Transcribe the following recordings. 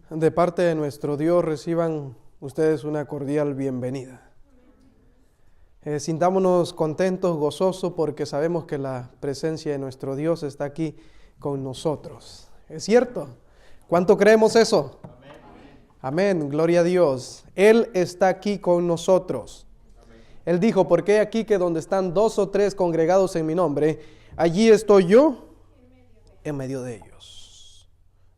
De parte de nuestro Dios, reciban ustedes una cordial bienvenida. Sintámonos contentos, gozosos, porque sabemos que la presencia de nuestro Dios está aquí con nosotros. ¿Es cierto? ¿Cuánto creemos eso? Amén, gloria a Dios. Él está aquí con nosotros. Él dijo, porque he aquí que donde están 2 o 3 congregados en mi nombre, allí estoy yo en medio de ellos.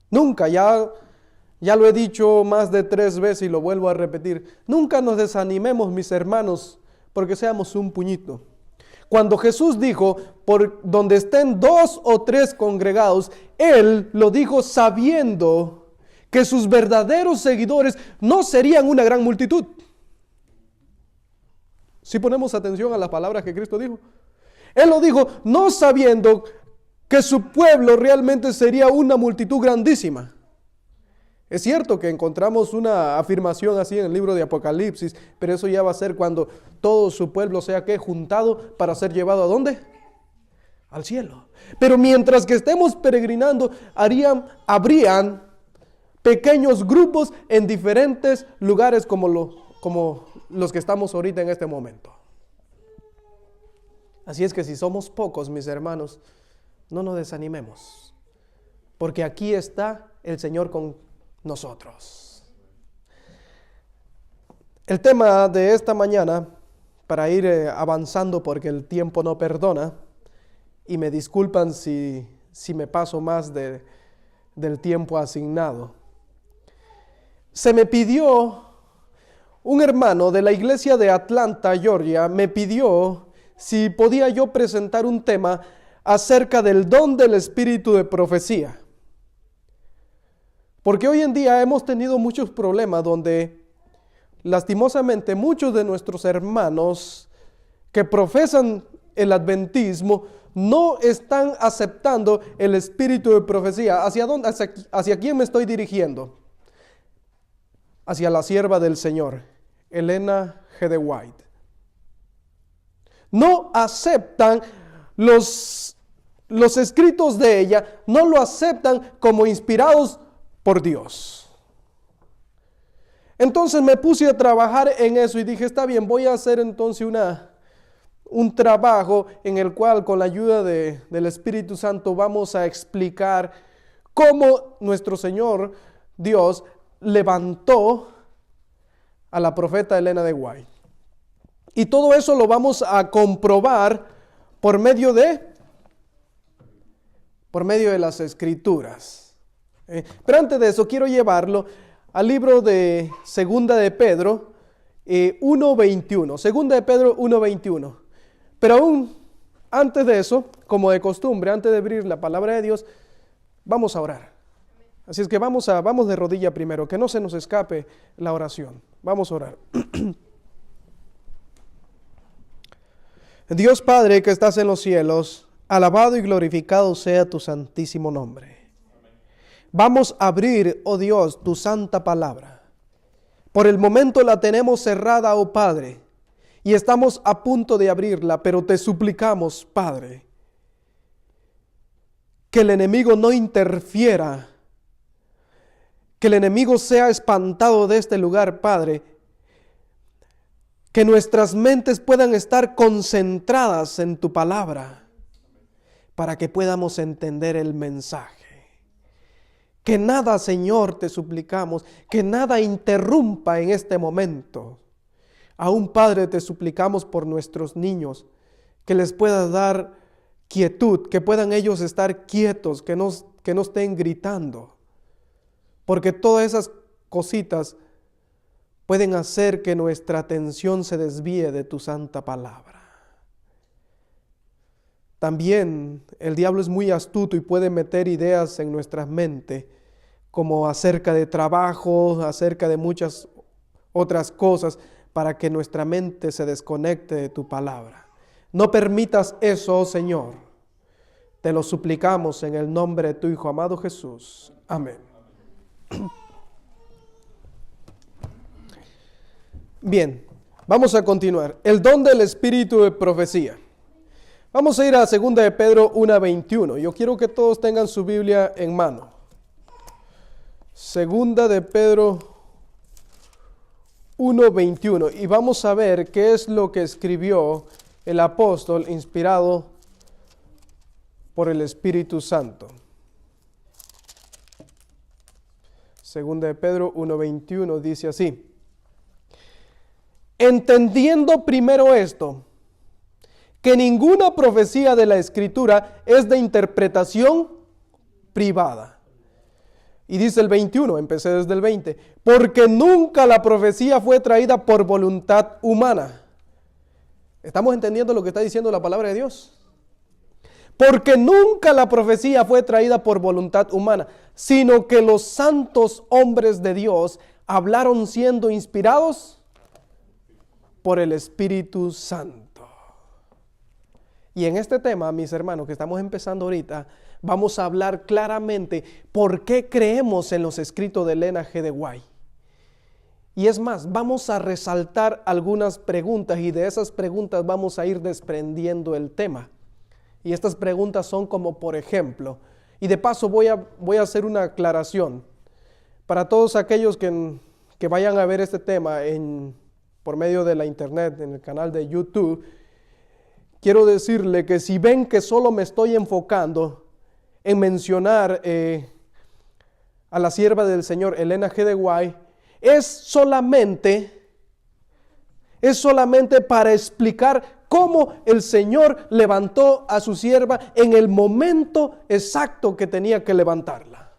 Nunca, ya lo he dicho más de 3 veces y lo vuelvo a repetir, nunca nos desanimemos, mis hermanos, porque seamos un puñito. Cuando Jesús dijo, por donde estén 2 o 3 congregados, Él lo dijo sabiendo que sus verdaderos seguidores no serían una gran multitud. Si ponemos atención a las palabras que Cristo dijo. Él lo dijo no sabiendo que su pueblo realmente sería una multitud grandísima. Es cierto que encontramos una afirmación así en el libro de Apocalipsis, pero eso ya va a ser cuando todo su pueblo sea juntado para ser llevado ¿a dónde? Al cielo. Pero mientras que estemos peregrinando, habrían pequeños grupos en diferentes lugares como los que estamos ahorita en este momento. Así es que si somos pocos, mis hermanos, no nos desanimemos, porque aquí está el Señor con nosotros. El tema de esta mañana, para ir avanzando porque el tiempo no perdona, y me disculpan si me paso más del tiempo asignado. Se me pidió, un hermano de la iglesia de Atlanta, Georgia, me pidió si podía yo presentar un tema acerca del don del espíritu de profecía. Porque hoy en día hemos tenido muchos problemas donde lastimosamente muchos de nuestros hermanos que profesan el adventismo no están aceptando el espíritu de profecía. ¿Hacia dónde? ¿Hacia quién me estoy dirigiendo? Hacia la sierva del Señor, Elena G. White. No aceptan los escritos de ella, no lo aceptan como inspirados por Dios. Entonces me puse a trabajar en eso y dije, está bien, voy a hacer entonces un trabajo en el cual con la ayuda del Espíritu Santo vamos a explicar cómo nuestro Señor Dios levantó a la profeta Elena de White. Y todo eso lo vamos a comprobar por medio de las Escrituras. Pero antes de eso quiero llevarlo al libro de Segunda de Pedro 1:21. Segunda de Pedro 1:21. Pero aún antes de eso, como de costumbre, antes de abrir la palabra de Dios, vamos a orar. Así es que vamos de rodilla primero, que no se nos escape la oración. Vamos a orar. Dios Padre que estás en los cielos, alabado y glorificado sea tu santísimo nombre. Vamos a abrir, oh Dios, tu santa palabra. Por el momento la tenemos cerrada, oh Padre, y estamos a punto de abrirla, pero te suplicamos, Padre, que el enemigo no interfiera, que el enemigo sea espantado de este lugar, Padre, que nuestras mentes puedan estar concentradas en tu palabra, para que podamos entender el mensaje. Que nada, Señor, te suplicamos, que nada interrumpa en este momento. Aún, Padre, te suplicamos por nuestros niños, que les puedas dar quietud, que puedan ellos estar quietos, que no estén gritando. Porque todas esas cositas pueden hacer que nuestra atención se desvíe de tu santa palabra. También el diablo es muy astuto y puede meter ideas en nuestra mente, como acerca de trabajo, acerca de muchas otras cosas, para que nuestra mente se desconecte de tu palabra. No permitas eso, oh Señor. Te lo suplicamos en el nombre de tu Hijo amado Jesús. Amén. Bien, vamos a continuar. El don del espíritu de profecía. Vamos a ir a 2 de Pedro 1:21. Yo quiero que todos tengan su Biblia en mano. Segunda de Pedro 1:21. Y vamos a ver qué es lo que escribió el apóstol inspirado por el Espíritu Santo. Segunda de Pedro 1:21 dice así: entendiendo primero esto, que ninguna profecía de la Escritura es de interpretación privada. Y dice el 21, empecé desde el 20, porque nunca la profecía fue traída por voluntad humana. ¿Estamos entendiendo lo que está diciendo la palabra de Dios? Porque nunca la profecía fue traída por voluntad humana, sino que los santos hombres de Dios hablaron siendo inspirados por el Espíritu Santo. Y en este tema, mis hermanos, que estamos empezando ahorita, vamos a hablar claramente por qué creemos en los escritos de Elena G. de White. Y es más, vamos a resaltar algunas preguntas y de esas preguntas vamos a ir desprendiendo el tema. Y estas preguntas son como por ejemplo, y de paso voy a hacer una aclaración para todos aquellos que vayan a ver este tema por medio de la internet, en el canal de YouTube. Quiero decirle que si ven que solo me estoy enfocando en mencionar a la sierva del Señor, Elena G. de White, es solamente para explicar cómo el Señor levantó a su sierva en el momento exacto que tenía que levantarla.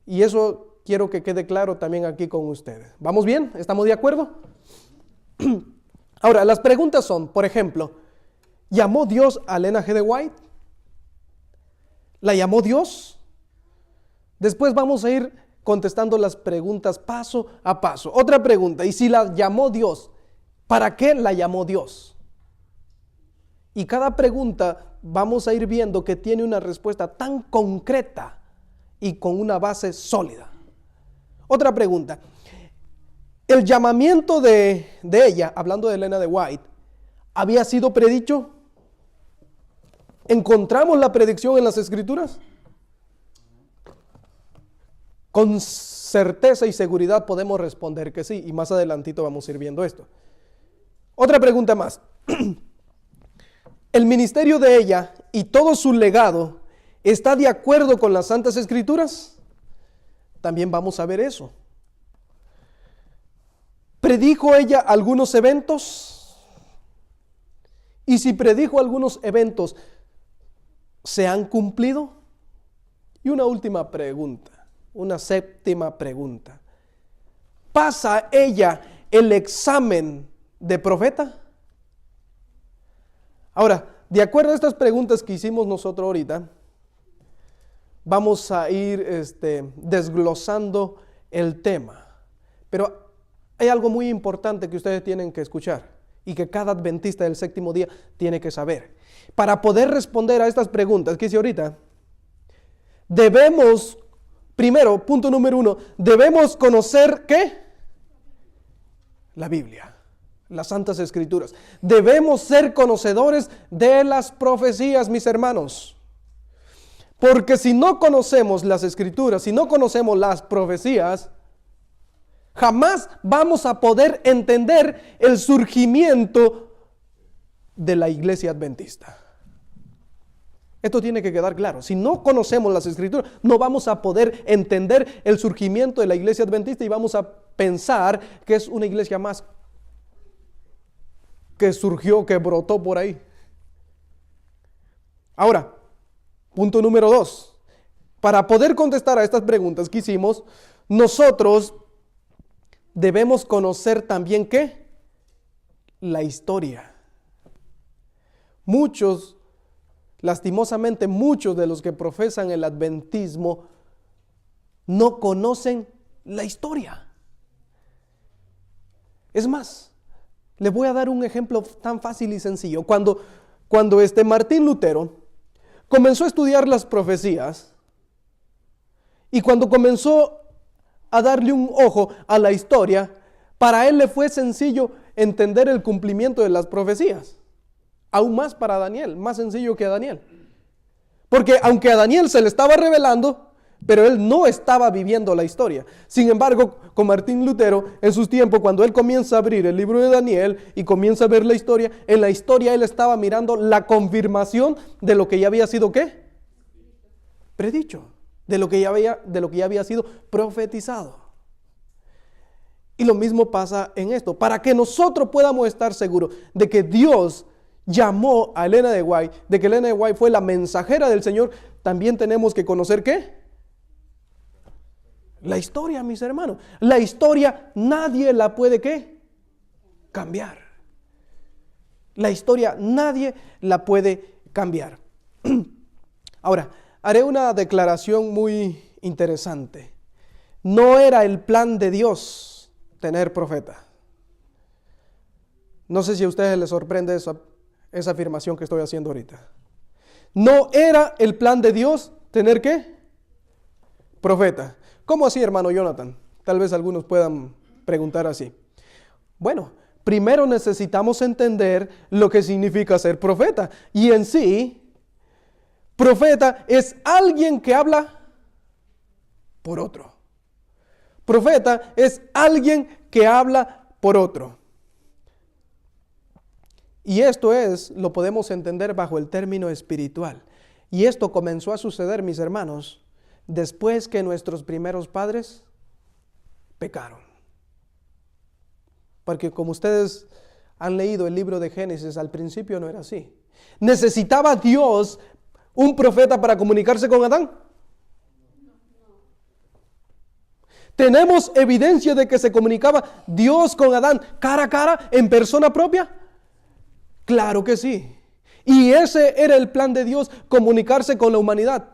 Y eso quiero que quede claro también aquí con ustedes. ¿Vamos bien? ¿Estamos de acuerdo? Ahora, las preguntas son, por ejemplo, ¿llamó Dios a Elena G. de White? ¿La llamó Dios? Después vamos a ir contestando las preguntas paso a paso. Otra pregunta, ¿y si la llamó Dios? ¿Para qué la llamó Dios? Y cada pregunta vamos a ir viendo que tiene una respuesta tan concreta y con una base sólida. Otra pregunta, ¿el llamamiento de ella, hablando de Elena de White, había sido predicho? ¿Encontramos la predicción en las Escrituras? Con certeza y seguridad podemos responder que sí, y más adelantito vamos a ir viendo esto. Otra pregunta más. ¿El ministerio de ella y todo su legado está de acuerdo con las Santas Escrituras? También vamos a ver eso. ¿Predijo ella algunos eventos? Y si predijo algunos eventos, ¿se han cumplido? Y una última pregunta, una séptima pregunta. ¿Pasa ella el examen de profeta? Ahora, de acuerdo a estas preguntas que hicimos nosotros ahorita, vamos a ir desglosando el tema. Pero hay algo muy importante que ustedes tienen que escuchar y que cada adventista del séptimo día tiene que saber. Para poder responder a estas preguntas que hice ahorita, debemos, primero, punto número 1, debemos conocer ¿qué? La Biblia, las Santas Escrituras. Debemos ser conocedores de las profecías, mis hermanos. Porque si no conocemos las Escrituras, si no conocemos las profecías, jamás vamos a poder entender el surgimiento de la iglesia adventista. Esto tiene que quedar claro. Si no conocemos las Escrituras, no vamos a poder entender el surgimiento de la iglesia adventista y vamos a pensar que es una iglesia más que surgió, que brotó por ahí. Ahora, punto número 2. Para poder contestar a estas preguntas que hicimos, nosotros debemos conocer también ¿qué? La historia. Lastimosamente, muchos de los que profesan el adventismo no conocen la historia. Es más, les voy a dar un ejemplo tan fácil y sencillo. Cuando Martín Lutero comenzó a estudiar las profecías y cuando comenzó a darle un ojo a la historia, para él le fue sencillo entender el cumplimiento de las profecías. Aún más para Daniel, más sencillo que a Daniel. Porque aunque a Daniel se le estaba revelando, pero él no estaba viviendo la historia. Sin embargo, con Martín Lutero, en sus tiempos, cuando él comienza a abrir el libro de Daniel y comienza a ver la historia, en la historia él estaba mirando la confirmación de lo que ya había sido, ¿qué? Predicho, de lo que ya había sido profetizado. Y lo mismo pasa en esto. Para que nosotros podamos estar seguros de que Dios llamó a Elena de White, de que Elena de White fue la mensajera del Señor, también tenemos que conocer ¿qué? La historia, mis hermanos. La historia nadie la puede ¿qué? Cambiar. La historia nadie la puede cambiar. Ahora, haré una declaración muy interesante. No era el plan de Dios tener profeta. No sé si a ustedes les sorprende esa afirmación que estoy haciendo ahorita. No era el plan de Dios tener ¿qué? Profeta. ¿Cómo así, hermano Jonathan? Tal vez algunos puedan preguntar así. Bueno, primero necesitamos entender lo que significa ser profeta. Y en sí, profeta es alguien que habla por otro. Profeta es alguien que habla por otro. Y esto lo podemos entender bajo el término espiritual. Y esto comenzó a suceder, mis hermanos, después que nuestros primeros padres pecaron. Porque como ustedes han leído el libro de Génesis, al principio no era así. ¿Necesitaba Dios un profeta para comunicarse con Adán? ¿Tenemos evidencia de que se comunicaba Dios con Adán cara a cara, en persona propia? Claro que sí. Y ese era el plan de Dios, comunicarse con la humanidad.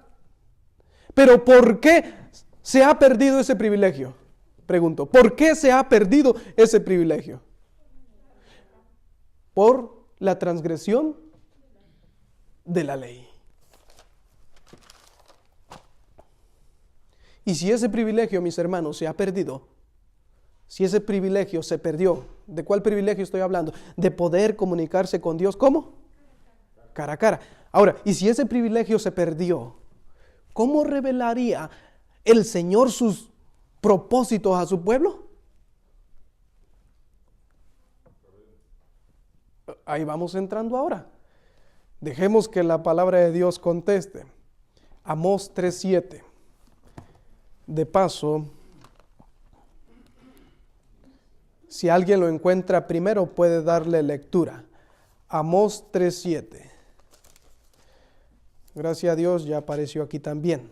Pero ¿por qué se ha perdido ese privilegio? Pregunto, ¿por qué se ha perdido ese privilegio? Por la transgresión de la ley. Y si ese privilegio, mis hermanos, se ha perdido, si ese privilegio se perdió, ¿de cuál privilegio estoy hablando? De poder comunicarse con Dios, ¿cómo? Cara a cara. Ahora, y si ese privilegio se perdió, ¿cómo revelaría el Señor sus propósitos a su pueblo? Ahí vamos entrando ahora. Dejemos que la palabra de Dios conteste. Amós 3:7. De paso, si alguien lo encuentra primero, puede darle lectura. Amós 3:7. Gracias a Dios, ya apareció aquí también.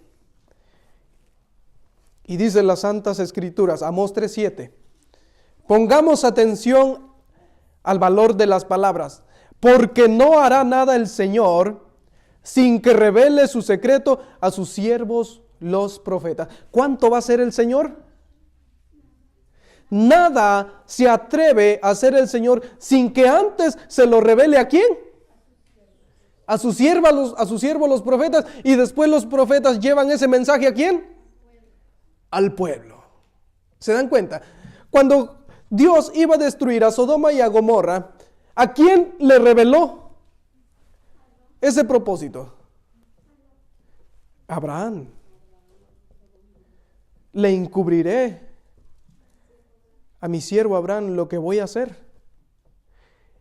Y dice las Santas Escrituras, Amós 3:7. Pongamos atención al valor de las palabras, porque no hará nada el Señor sin que revele su secreto a sus siervos los profetas. ¿Cuánto va a hacer el Señor? Nada se atreve a hacer el Señor sin que antes se lo revele ¿a quién? A sus siervos los profetas, y después los profetas llevan ese mensaje ¿a quién? Al pueblo. ¿Se dan cuenta? Cuando Dios iba a destruir a Sodoma y a Gomorra, ¿a quién le reveló ese propósito? Abraham. Le encubriré a mi siervo Abraham lo que voy a hacer.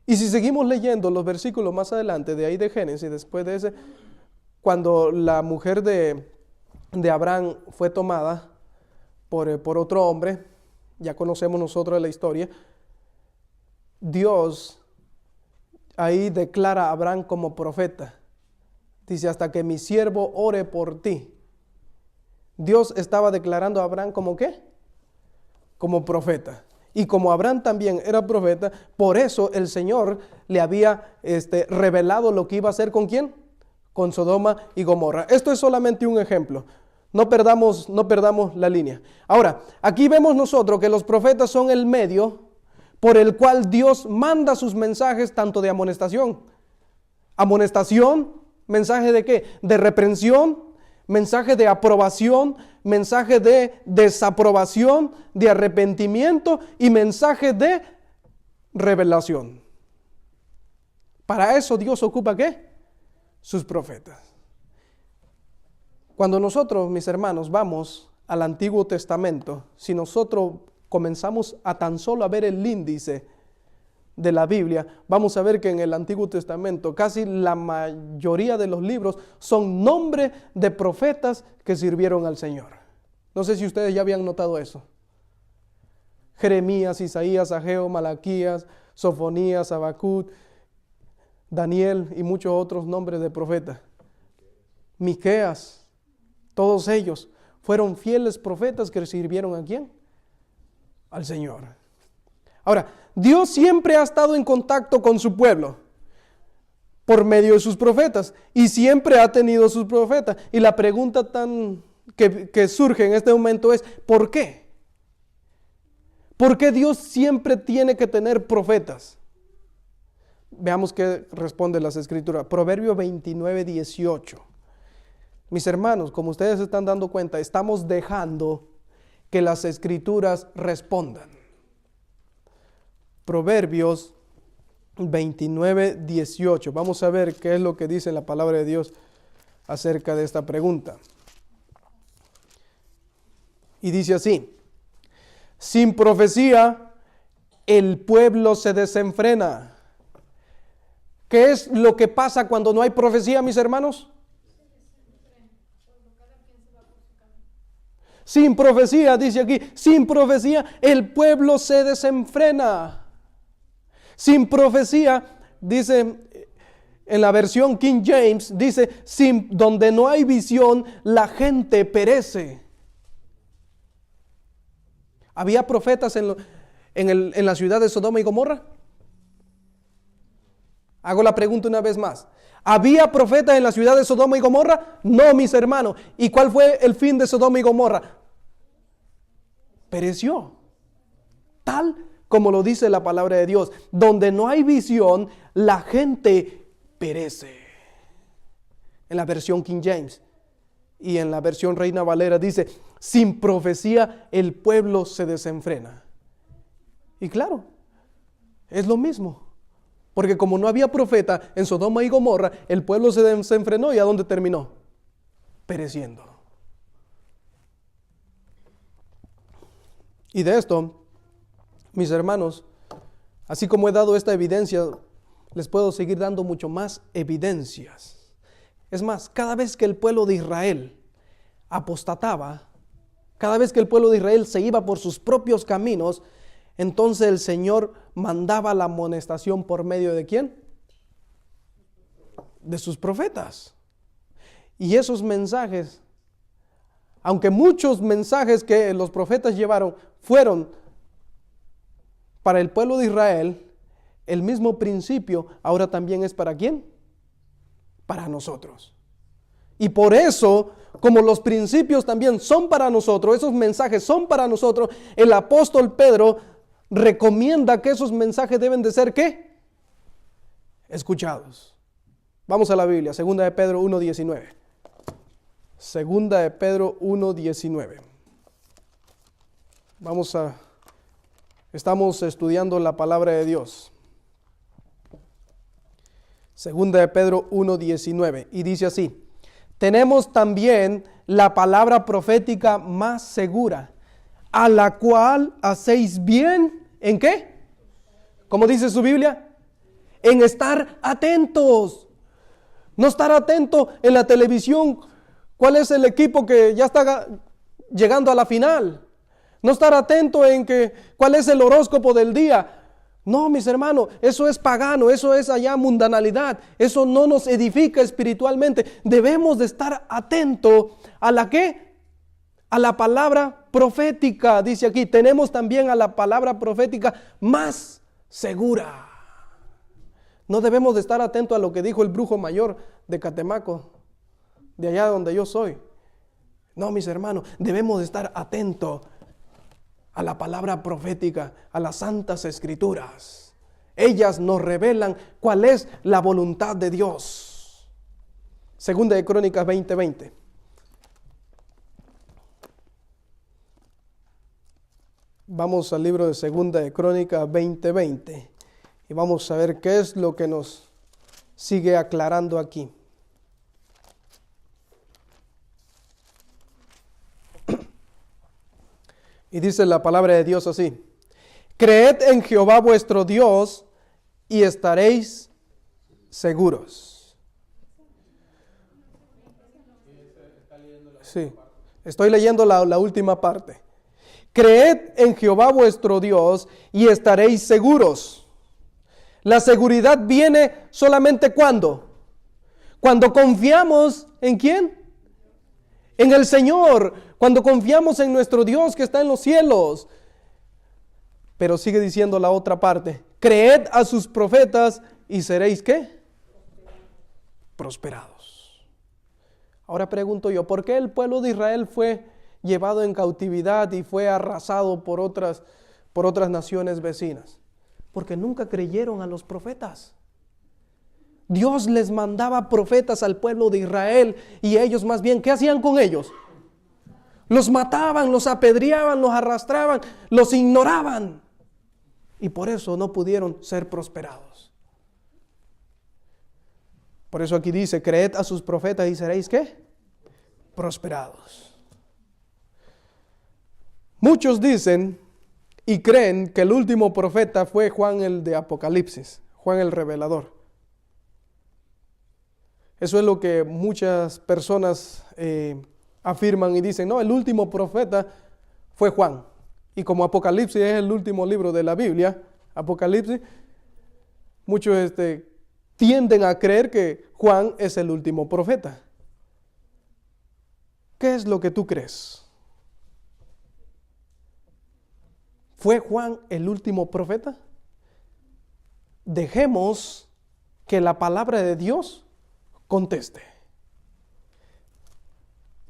Y si seguimos leyendo los versículos más adelante de ahí de Génesis, después de ese, cuando la mujer de Abraham fue tomada por otro hombre, ya conocemos nosotros la historia, Dios ahí declara a Abraham como profeta. Dice, hasta que mi siervo ore por ti. Dios estaba declarando a Abraham como ¿qué? Como profeta. Y como Abraham también era profeta, por eso el Señor le había revelado lo que iba a hacer ¿con quién? Con Sodoma y Gomorra. Esto es solamente un ejemplo. No perdamos la línea. Ahora, aquí vemos nosotros que los profetas son el medio por el cual Dios manda sus mensajes tanto de amonestación. Amonestación, mensaje de ¿qué? De reprensión, mensaje de aprobación, mensaje de desaprobación, de arrepentimiento y mensaje de revelación. Para eso Dios ocupa ¿qué? Sus profetas. Cuando nosotros, mis hermanos, vamos al Antiguo Testamento, si nosotros comenzamos a tan solo a ver el índice de la Biblia, vamos a ver que en el Antiguo Testamento casi la mayoría de los libros son nombres de profetas que sirvieron al Señor. No sé si ustedes ya habían notado eso. Jeremías, Isaías, Ageo, Malaquías, Sofonías, Habacuc, Daniel y muchos otros nombres de profetas. Miqueas, todos ellos fueron fieles profetas que sirvieron ¿a quién? Al Señor. Ahora, Dios siempre ha estado en contacto con su pueblo por medio de sus profetas y siempre ha tenido sus profetas. Y la pregunta que surge en este momento es, ¿por qué? ¿Por qué Dios siempre tiene que tener profetas? Veamos qué responde las Escrituras. Proverbio 29, 18. Mis hermanos, como ustedes se están dando cuenta, estamos dejando que las Escrituras respondan. Proverbios 29, 18. Vamos a ver qué es lo que dice la palabra de Dios acerca de esta pregunta. Y dice así: sin profecía, el pueblo se desenfrena. ¿Qué es lo que pasa cuando no hay profecía, mis hermanos? Sin profecía, dice aquí, sin profecía, el pueblo se desenfrena. Sin profecía, dice en la versión King James, dice, donde no hay visión, la gente perece. ¿Había profetas en la ciudad de Sodoma y Gomorra? Hago la pregunta una vez más. ¿Había profetas en la ciudad de Sodoma y Gomorra? No, mis hermanos. ¿Y cuál fue el fin de Sodoma y Gomorra? Pereció. Tal como lo dice la palabra de Dios. Donde no hay visión, la gente perece. En la versión King James y en la versión Reina Valera dice, sin profecía el pueblo se desenfrena. Y claro, es lo mismo. Porque como no había profeta en Sodoma y Gomorra, el pueblo se desenfrenó y ¿a dónde terminó? Pereciendo. Y de esto, mis hermanos, así como he dado esta evidencia, les puedo seguir dando mucho más evidencias. Es más, cada vez que el pueblo de Israel apostataba, cada vez que el pueblo de Israel se iba por sus propios caminos, entonces el Señor mandaba la amonestación por medio ¿de quién? De sus profetas. Y esos mensajes, aunque muchos mensajes que los profetas llevaron fueron para el pueblo de Israel, el mismo principio ahora también es ¿para quién? Para nosotros. Y por eso, como los principios también son para nosotros, esos mensajes son para nosotros, el apóstol Pedro recomienda que esos mensajes deben de ser ¿qué? Escuchados. Vamos a la Biblia, 2 de Pedro 1:19. 2 de Pedro 1:19. Estamos estudiando la palabra de Dios. 2 de Pedro 1:19 y dice así: tenemos también la palabra profética más segura, a la cual hacéis bien, ¿en qué? ¿Cómo dice su Biblia? En estar atentos. No estar atento en la televisión, ¿cuál es el equipo que ya está llegando a la final? No estar atento en cuál es el horóscopo del día. No, mis hermanos, eso es pagano, eso es allá mundanalidad, eso no nos edifica espiritualmente. Debemos de estar atentos a la ¿qué? A la palabra profética, dice aquí. Tenemos también a la palabra profética más segura. No debemos de estar atentos a lo que dijo el brujo mayor de Catemaco, de allá donde yo soy. No, mis hermanos, debemos de estar atentos a la palabra profética, a las santas escrituras. Ellas nos revelan cuál es la voluntad de Dios. Segunda de Crónicas 20:20. Vamos al libro de Segunda de Crónicas 20:20 y vamos a ver qué es lo que nos sigue aclarando aquí. Y dice la palabra de Dios así: creed en Jehová vuestro Dios y estaréis seguros. Sí, estoy leyendo la última parte. Creed en Jehová vuestro Dios y estaréis seguros. La seguridad viene solamente ¿cuándo? Cuando confiamos ¿en quién? En el Señor. Cuando confiamos en nuestro Dios que está en los cielos. Pero sigue diciendo la otra parte: creed a sus profetas y seréis ¿qué? Prosperados. Ahora pregunto yo, ¿por qué el pueblo de Israel fue llevado en cautividad y fue arrasado por otras naciones vecinas? Porque nunca creyeron a los profetas. Dios les mandaba profetas al pueblo de Israel y ellos más bien, ¿qué hacían con ellos? Los mataban, los apedreaban, los arrastraban, los ignoraban. Y por eso no pudieron ser prosperados. Por eso aquí dice: creed a sus profetas y seréis ¿qué? Prosperados. Muchos dicen y creen que el último profeta fue Juan el de Apocalipsis, Juan el revelador. Eso es lo que muchas personas afirman y dicen: no, el último profeta fue Juan. Y como Apocalipsis es el último libro de la Biblia, Apocalipsis, muchos tienden a creer que Juan es el último profeta. ¿Qué es lo que tú crees? ¿Fue Juan el último profeta? Dejemos que la palabra de Dios conteste.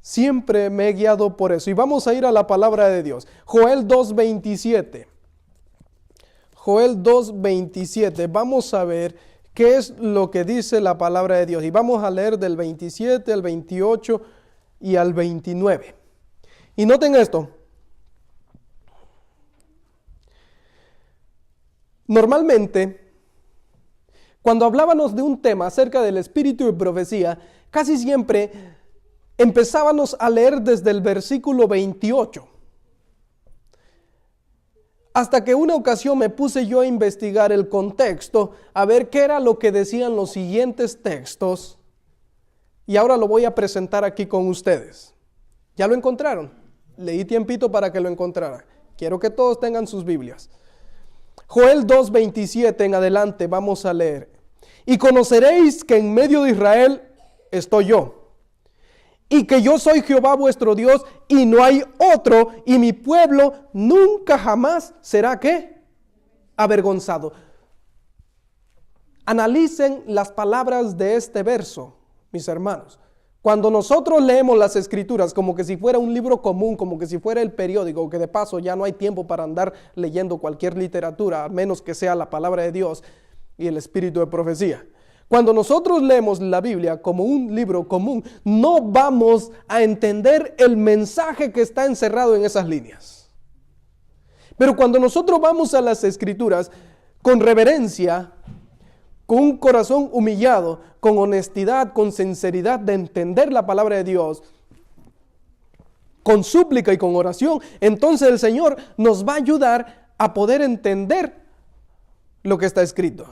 Siempre me he guiado por eso. Y vamos a ir a la palabra de Dios. Joel 2:27. Joel 2:27. Vamos a ver qué es lo que dice la palabra de Dios. Y vamos a leer del 27 al 28 y al 29. Y noten esto. Normalmente, cuando hablábamos de un tema acerca del espíritu de profecía, casi siempre empezábamos a leer desde el versículo 28. Hasta que una ocasión me puse yo a investigar el contexto, a ver qué era lo que decían los siguientes textos, y ahora lo voy a presentar aquí con ustedes. ¿Ya lo encontraron? Leí tiempito para que lo encontraran. Quiero que todos tengan sus Biblias. Joel 2:27 en adelante vamos a leer. Y conoceréis que en medio de Israel estoy yo, y que yo soy Jehová vuestro Dios, y no hay otro, y mi pueblo nunca jamás será ¿qué? Avergonzado. Analicen las palabras de este verso, mis hermanos. Cuando nosotros leemos las escrituras como que si fuera un libro común, como que si fuera el periódico, que de paso ya no hay tiempo para andar leyendo cualquier literatura, a menos que sea la palabra de Dios y el espíritu de profecía. Cuando nosotros leemos la Biblia como un libro común, no vamos a entender el mensaje que está encerrado en esas líneas. Pero cuando nosotros vamos a las escrituras con reverencia, con un corazón humillado, con honestidad, con sinceridad de entender la palabra de Dios, con súplica y con oración, entonces el Señor nos va a ayudar a poder entender lo que está escrito.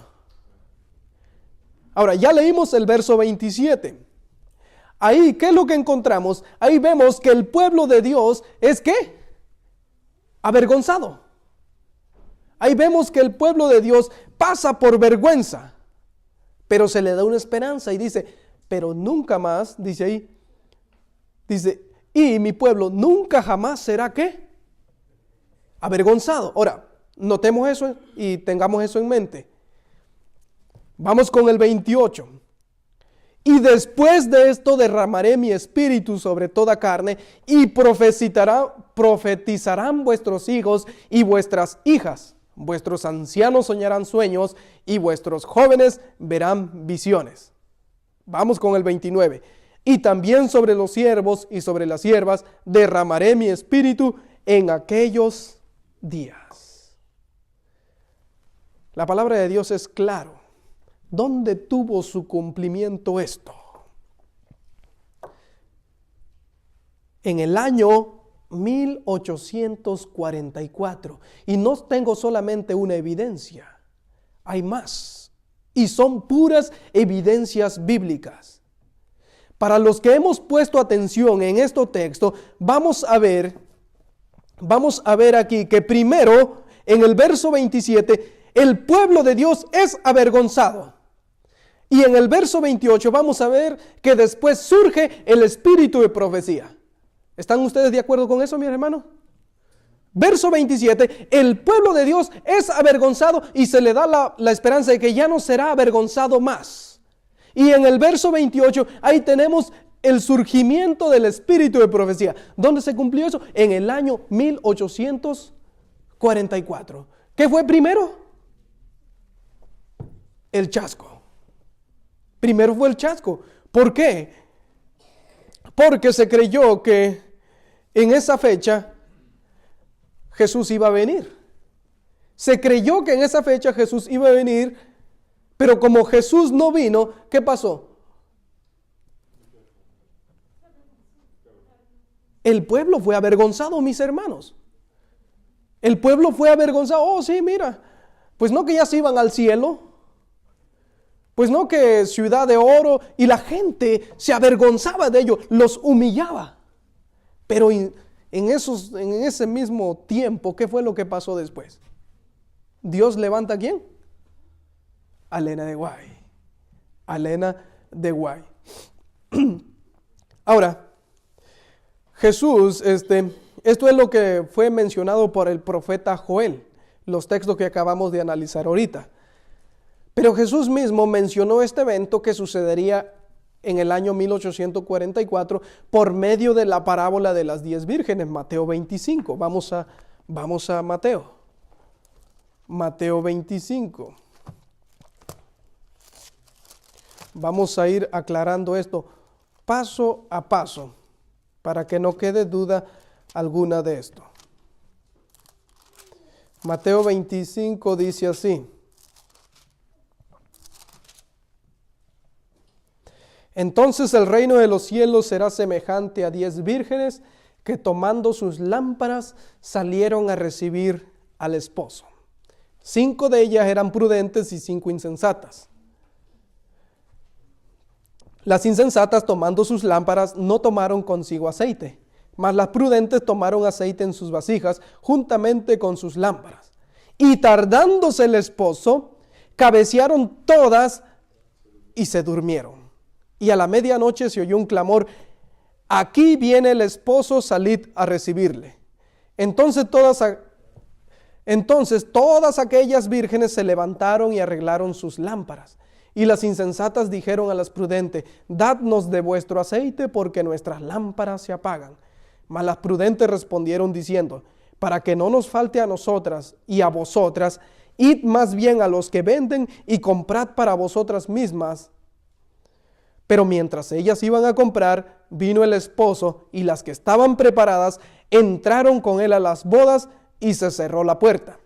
Ahora, ya leímos el verso 27. Ahí, ¿qué es lo que encontramos? Ahí vemos que el pueblo de Dios es ¿qué? Avergonzado. Ahí vemos que el pueblo de Dios pasa por vergüenza. Pero se le da una esperanza y dice, pero nunca más, dice ahí, dice, y mi pueblo nunca jamás será ¿qué? Avergonzado. Ahora, notemos eso y tengamos eso en mente. Vamos con el 28. Y después de esto derramaré mi espíritu sobre toda carne y profetizarán vuestros hijos y vuestras hijas. Vuestros ancianos soñarán sueños y vuestros jóvenes verán visiones. Vamos con el 29. Y también sobre los siervos y sobre las siervas derramaré mi espíritu en aquellos días. La palabra de Dios es claro. ¿Dónde tuvo su cumplimiento esto? En el año 1844. Y no tengo solamente una evidencia, hay más. Y son puras evidencias bíblicas. Para los que hemos puesto atención en este texto, vamos a ver aquí que primero, en el verso 27, el pueblo de Dios es avergonzado. Y en el verso 28 vamos a ver que después surge el espíritu de profecía. ¿Están ustedes de acuerdo con eso, mis hermanos? Verso 27, el pueblo de Dios es avergonzado y se le da la esperanza de que ya no será avergonzado más. Y en el verso 28, ahí tenemos el surgimiento del espíritu de profecía. ¿Dónde se cumplió eso? En el año 1844. ¿Qué fue primero? El chasco. Primero fue el chasco. ¿Por qué? Porque se creyó que en esa fecha Jesús iba a venir. Se creyó que en esa fecha Jesús iba a venir, pero como Jesús no vino, ¿qué pasó? El pueblo fue avergonzado, mis hermanos. El pueblo fue avergonzado. Oh, sí, mira. Pues no que ya se iban al cielo. Pues no que ciudad de oro. Y la gente se avergonzaba de ellos, los humillaba. Pero en ese mismo tiempo, ¿qué fue lo que pasó después? Dios levanta ¿a quién? A Elena de White. A Elena de White. Ahora, Jesús, esto es lo que fue mencionado por el profeta Joel, los textos que acabamos de analizar ahorita. Pero Jesús mismo mencionó este evento que sucedería en el año 1844 por medio de la parábola de las 10 vírgenes, Mateo 25. Vamos a Mateo. Mateo 25. Vamos a ir aclarando esto paso a paso, para que no quede duda alguna de esto. Mateo 25 dice así: entonces el reino de los cielos será semejante a 10 vírgenes que tomando sus lámparas salieron a recibir al esposo. 5 de ellas eran prudentes y 5 insensatas. Las insensatas, tomando sus lámparas, no tomaron consigo aceite, mas las prudentes tomaron aceite en sus vasijas, juntamente con sus lámparas. Y tardándose el esposo, cabecearon todas y se durmieron. Y a la medianoche se oyó un clamor: aquí viene el esposo, salid a recibirle. Entonces todas aquellas vírgenes se levantaron y arreglaron sus lámparas. Y las insensatas dijeron a las prudentes: dadnos de vuestro aceite, porque nuestras lámparas se apagan. Mas las prudentes respondieron diciendo: para que no nos falte a nosotras y a vosotras, id más bien a los que venden y comprad para vosotras mismas. Pero mientras ellas iban a comprar, vino el esposo, y las que estaban preparadas entraron con él a las bodas, y se cerró la puerta.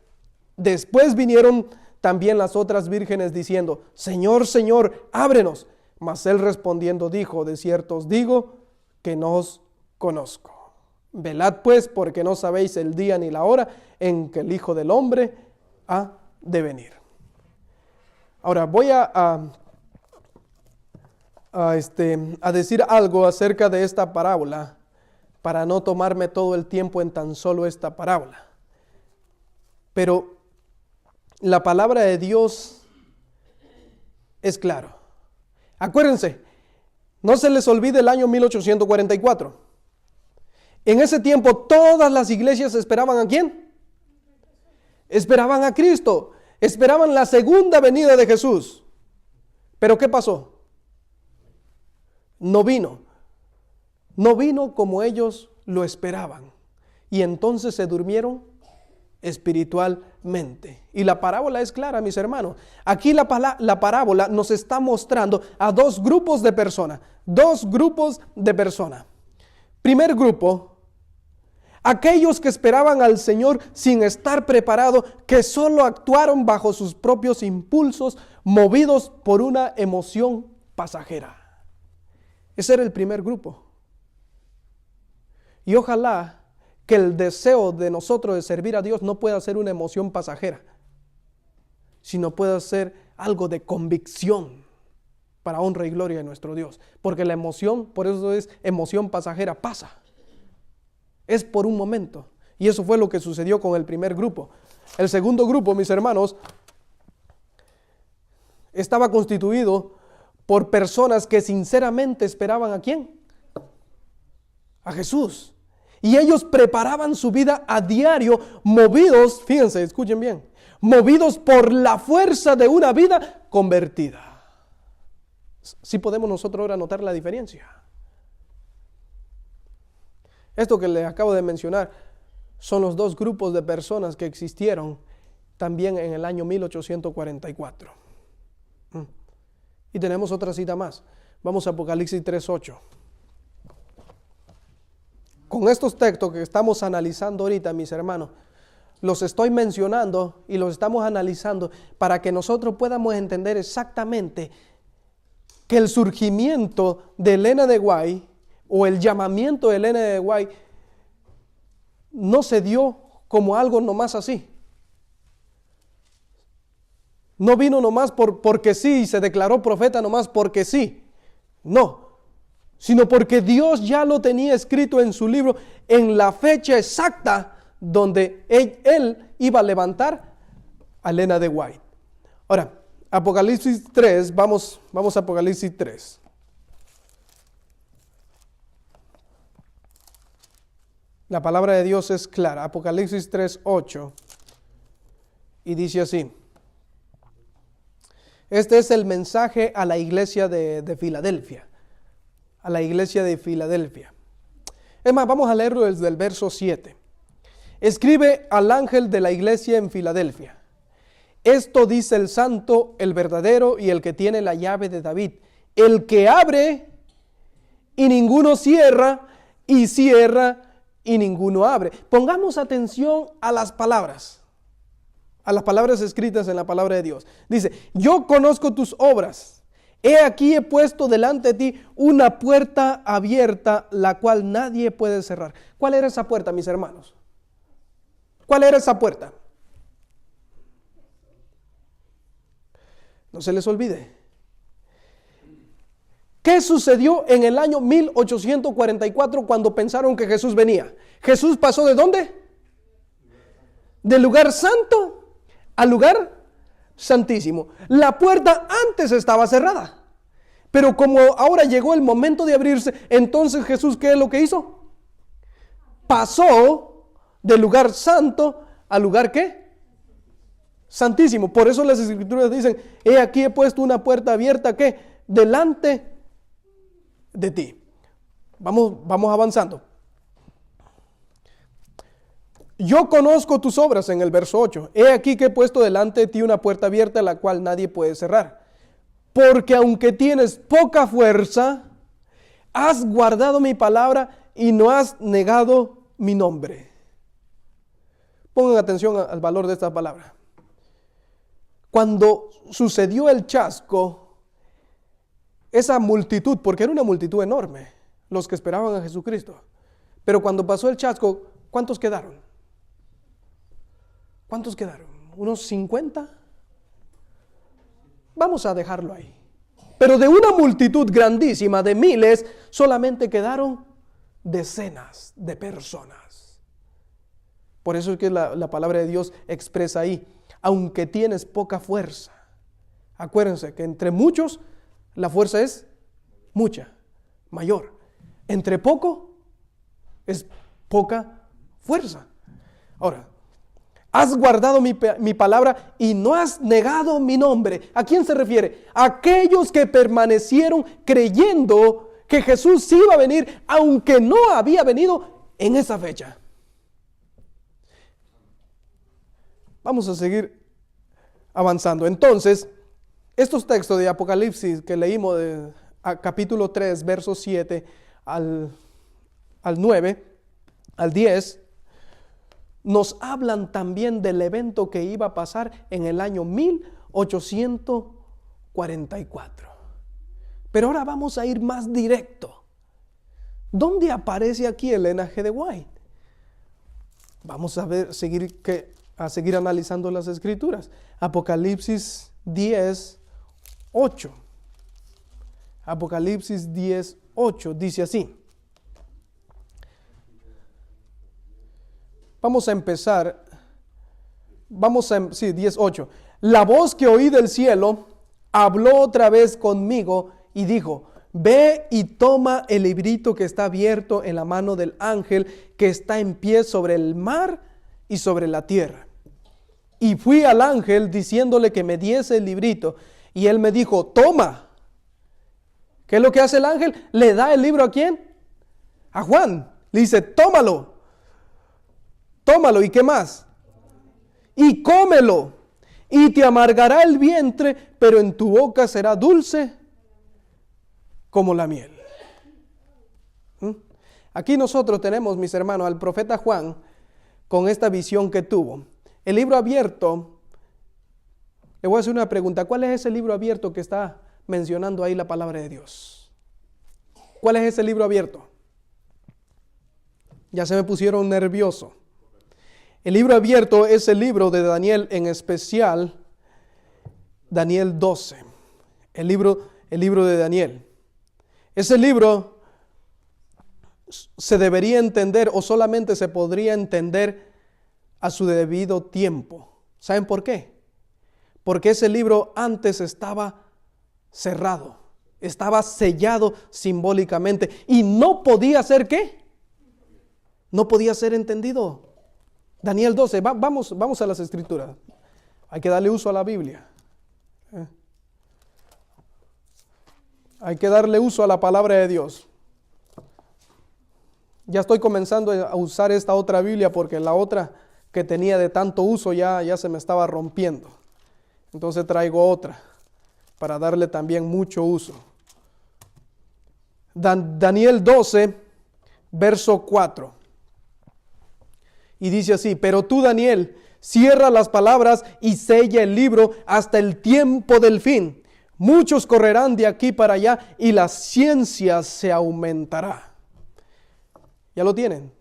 Después vinieron también las otras vírgenes diciendo: Señor, Señor, ábrenos. Mas él respondiendo dijo: de cierto os digo que no os conozco. Velad pues, porque no sabéis el día ni la hora en que el Hijo del Hombre ha de venir. Ahora voy a decir algo acerca de esta parábola, para no tomarme todo el tiempo en tan solo esta parábola. Pero la palabra de Dios es claro. Acuérdense, no se les olvide el año 1844. En ese tiempo todas las iglesias esperaban ¿a quién? Esperaban a Cristo. Esperaban la segunda venida de Jesús. ¿Pero qué pasó? No vino. No vino como ellos lo esperaban. Y entonces se durmieron espiritualmente. Y la parábola es clara, mis hermanos. Aquí la parábola nos está mostrando a dos grupos de personas. Dos grupos de personas. Primer grupo, aquellos que esperaban al Señor sin estar preparados, que solo actuaron bajo sus propios impulsos, movidos por una emoción pasajera. Ese era el primer grupo. Y ojalá que el deseo de nosotros de servir a Dios no pueda ser una emoción pasajera, sino pueda ser algo de convicción para honra y gloria de nuestro Dios. Porque la emoción, por eso es emoción pasajera, pasa. Es por un momento. Y eso fue lo que sucedió con el primer grupo. El segundo grupo, mis hermanos, estaba constituido por personas que sinceramente esperaban ¿a quién? A Jesús. Y ellos preparaban su vida a diario, movidos, fíjense, escuchen bien, movidos por la fuerza de una vida convertida. Sí podemos nosotros ahora notar la diferencia. Esto que les acabo de mencionar son los dos grupos de personas que existieron también en el año 1844. Y tenemos otra cita más. Vamos a Apocalipsis 3:8. Con estos textos que estamos analizando ahorita, mis hermanos, los estoy mencionando y los estamos analizando para que nosotros podamos entender exactamente que el surgimiento de Elena de White o el llamamiento de Elena de White no se dio como algo nomás así. No vino nomás porque sí y se declaró profeta nomás porque sí. No, sino porque Dios ya lo tenía escrito en su libro en la fecha exacta donde él iba a levantar a Elena de White. Ahora, Apocalipsis 3, vamos a Apocalipsis 3. La palabra de Dios es clara. Apocalipsis 3:8. Y dice así. Este es el mensaje a la iglesia de Filadelfia. A la iglesia de Filadelfia. Es más, vamos a leerlo desde el verso 7. Escribe al ángel de la iglesia en Filadelfia. Esto dice el santo, el verdadero y el que tiene la llave de David. El que abre y ninguno cierra, y cierra y ninguno abre. Pongamos atención a las palabras escritas en la palabra de Dios. Dice, yo conozco tus obras. He aquí he puesto delante de ti una puerta abierta, la cual nadie puede cerrar. ¿Cuál era esa puerta, mis hermanos? ¿Cuál era esa puerta? No se les olvide. ¿Qué sucedió en el año 1844 cuando pensaron que Jesús venía? Jesús pasó ¿de dónde? Del lugar santo al lugar santísimo. La puerta antes estaba cerrada, pero como ahora llegó el momento de abrirse, entonces Jesús, ¿qué es lo que hizo? Pasó del lugar santo al lugar ¿qué? Santísimo. Por eso las escrituras dicen, he aquí he puesto una puerta abierta ¿qué? Delante de ti. Vamos avanzando. Yo conozco tus obras en el verso 8. He aquí que he puesto delante de ti una puerta abierta, la cual nadie puede cerrar. Porque aunque tienes poca fuerza, has guardado mi palabra y no has negado mi nombre. Pongan atención al valor de esta palabra. Cuando sucedió el chasco, esa multitud, porque era una multitud enorme, los que esperaban a Jesucristo, pero cuando pasó el chasco, ¿cuántos quedaron? ¿Cuántos quedaron? ¿Unos 50? Vamos a dejarlo ahí. Pero de una multitud grandísima de miles, solamente quedaron decenas de personas. Por eso es que la palabra de Dios expresa ahí, aunque tienes poca fuerza. Acuérdense que entre muchos, la fuerza es mucha, mayor. Entre poco, es poca fuerza. Ahora, has guardado mi palabra y no has negado mi nombre. ¿A quién se refiere? A aquellos que permanecieron creyendo que Jesús iba a venir, aunque no había venido en esa fecha. Vamos a seguir avanzando. Entonces, estos textos de Apocalipsis que leímos de capítulo 3, versos 7 al 9, al 10, nos hablan también del evento que iba a pasar en el año 1844. Pero ahora vamos a ir más directo. ¿Dónde aparece aquí Elena G. de White? Vamos a seguir analizando las Escrituras. Apocalipsis 10:8. Apocalipsis 10:8 dice así. Vamos a empezar. 10:8. La voz que oí del cielo habló otra vez conmigo y dijo: ve y toma el librito que está abierto en la mano del ángel que está en pie sobre el mar y sobre la tierra. Y fui al ángel diciéndole que me diese el librito, y él me dijo: toma. ¿Qué es lo que hace el ángel? Le da el libro ¿a quién? A Juan. Le dice: tómalo. Tómalo. ¿Y qué más? Y cómelo. Y te amargará el vientre, pero en tu boca será dulce como la miel. Aquí nosotros tenemos, mis hermanos, al profeta Juan con esta visión que tuvo. El libro abierto, le voy a hacer una pregunta. ¿Cuál es ese libro abierto que está mencionando ahí la palabra de Dios? ¿Cuál es ese libro abierto? Ya se me pusieron nervioso. El libro abierto es el libro de Daniel, en especial Daniel 12. El libro de Daniel. Ese libro se debería entender, o solamente se podría entender a su debido tiempo. ¿Saben por qué? Porque ese libro antes estaba cerrado, estaba sellado simbólicamente y no podía ser ¿qué? No podía ser entendido. Daniel 12, vamos a las Escrituras. Hay que darle uso a la Biblia. Hay que darle uso a la palabra de Dios. Ya estoy comenzando a usar esta otra Biblia porque la otra que tenía de tanto uso ya se me estaba rompiendo. Entonces traigo otra para darle también mucho uso. Daniel 12, verso 4. Y dice así: pero tú, Daniel, cierra las palabras y sella el libro hasta el tiempo del fin. Muchos correrán de aquí para allá y la ciencia se aumentará. ¿Ya lo tienen?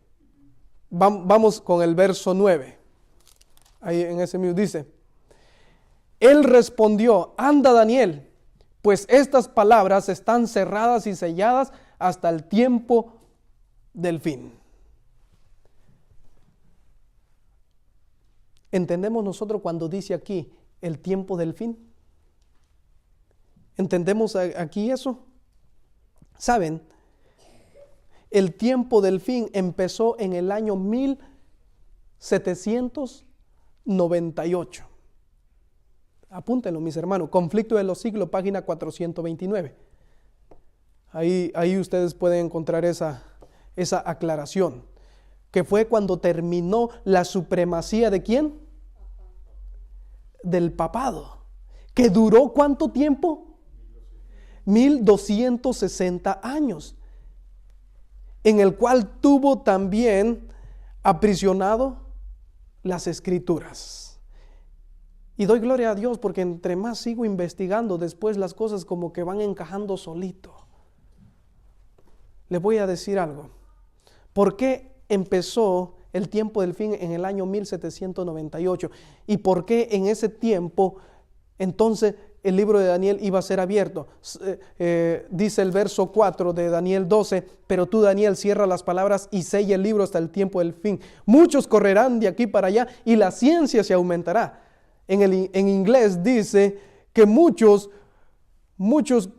Vamos con el verso 9. Ahí en ese mismo dice: él respondió: anda, Daniel, pues estas palabras están cerradas y selladas hasta el tiempo del fin. ¿Entendemos nosotros cuando dice aquí el tiempo del fin? ¿Entendemos aquí eso? ¿Saben? El tiempo del fin empezó en el año 1798. Apúntenlo, mis hermanos. Conflicto de los siglos, página 429. Ahí ustedes pueden encontrar esa aclaración. Que fue cuando terminó la supremacía ¿de quién? Del papado. ¿Que duró cuánto tiempo? 1260 años. En el cual tuvo también aprisionado las Escrituras. Y doy gloria a Dios porque entre más sigo investigando, después las cosas como que van encajando solito. Les voy a decir algo. ¿Por qué empezó el tiempo del fin en el año 1798? ¿Y por qué en ese tiempo entonces el libro de Daniel iba a ser abierto? Dice el verso 4 de Daniel 12: pero tú, Daniel, cierra las palabras y sella el libro hasta el tiempo del fin. Muchos correrán de aquí para allá y la ciencia se aumentará. En inglés dice que muchos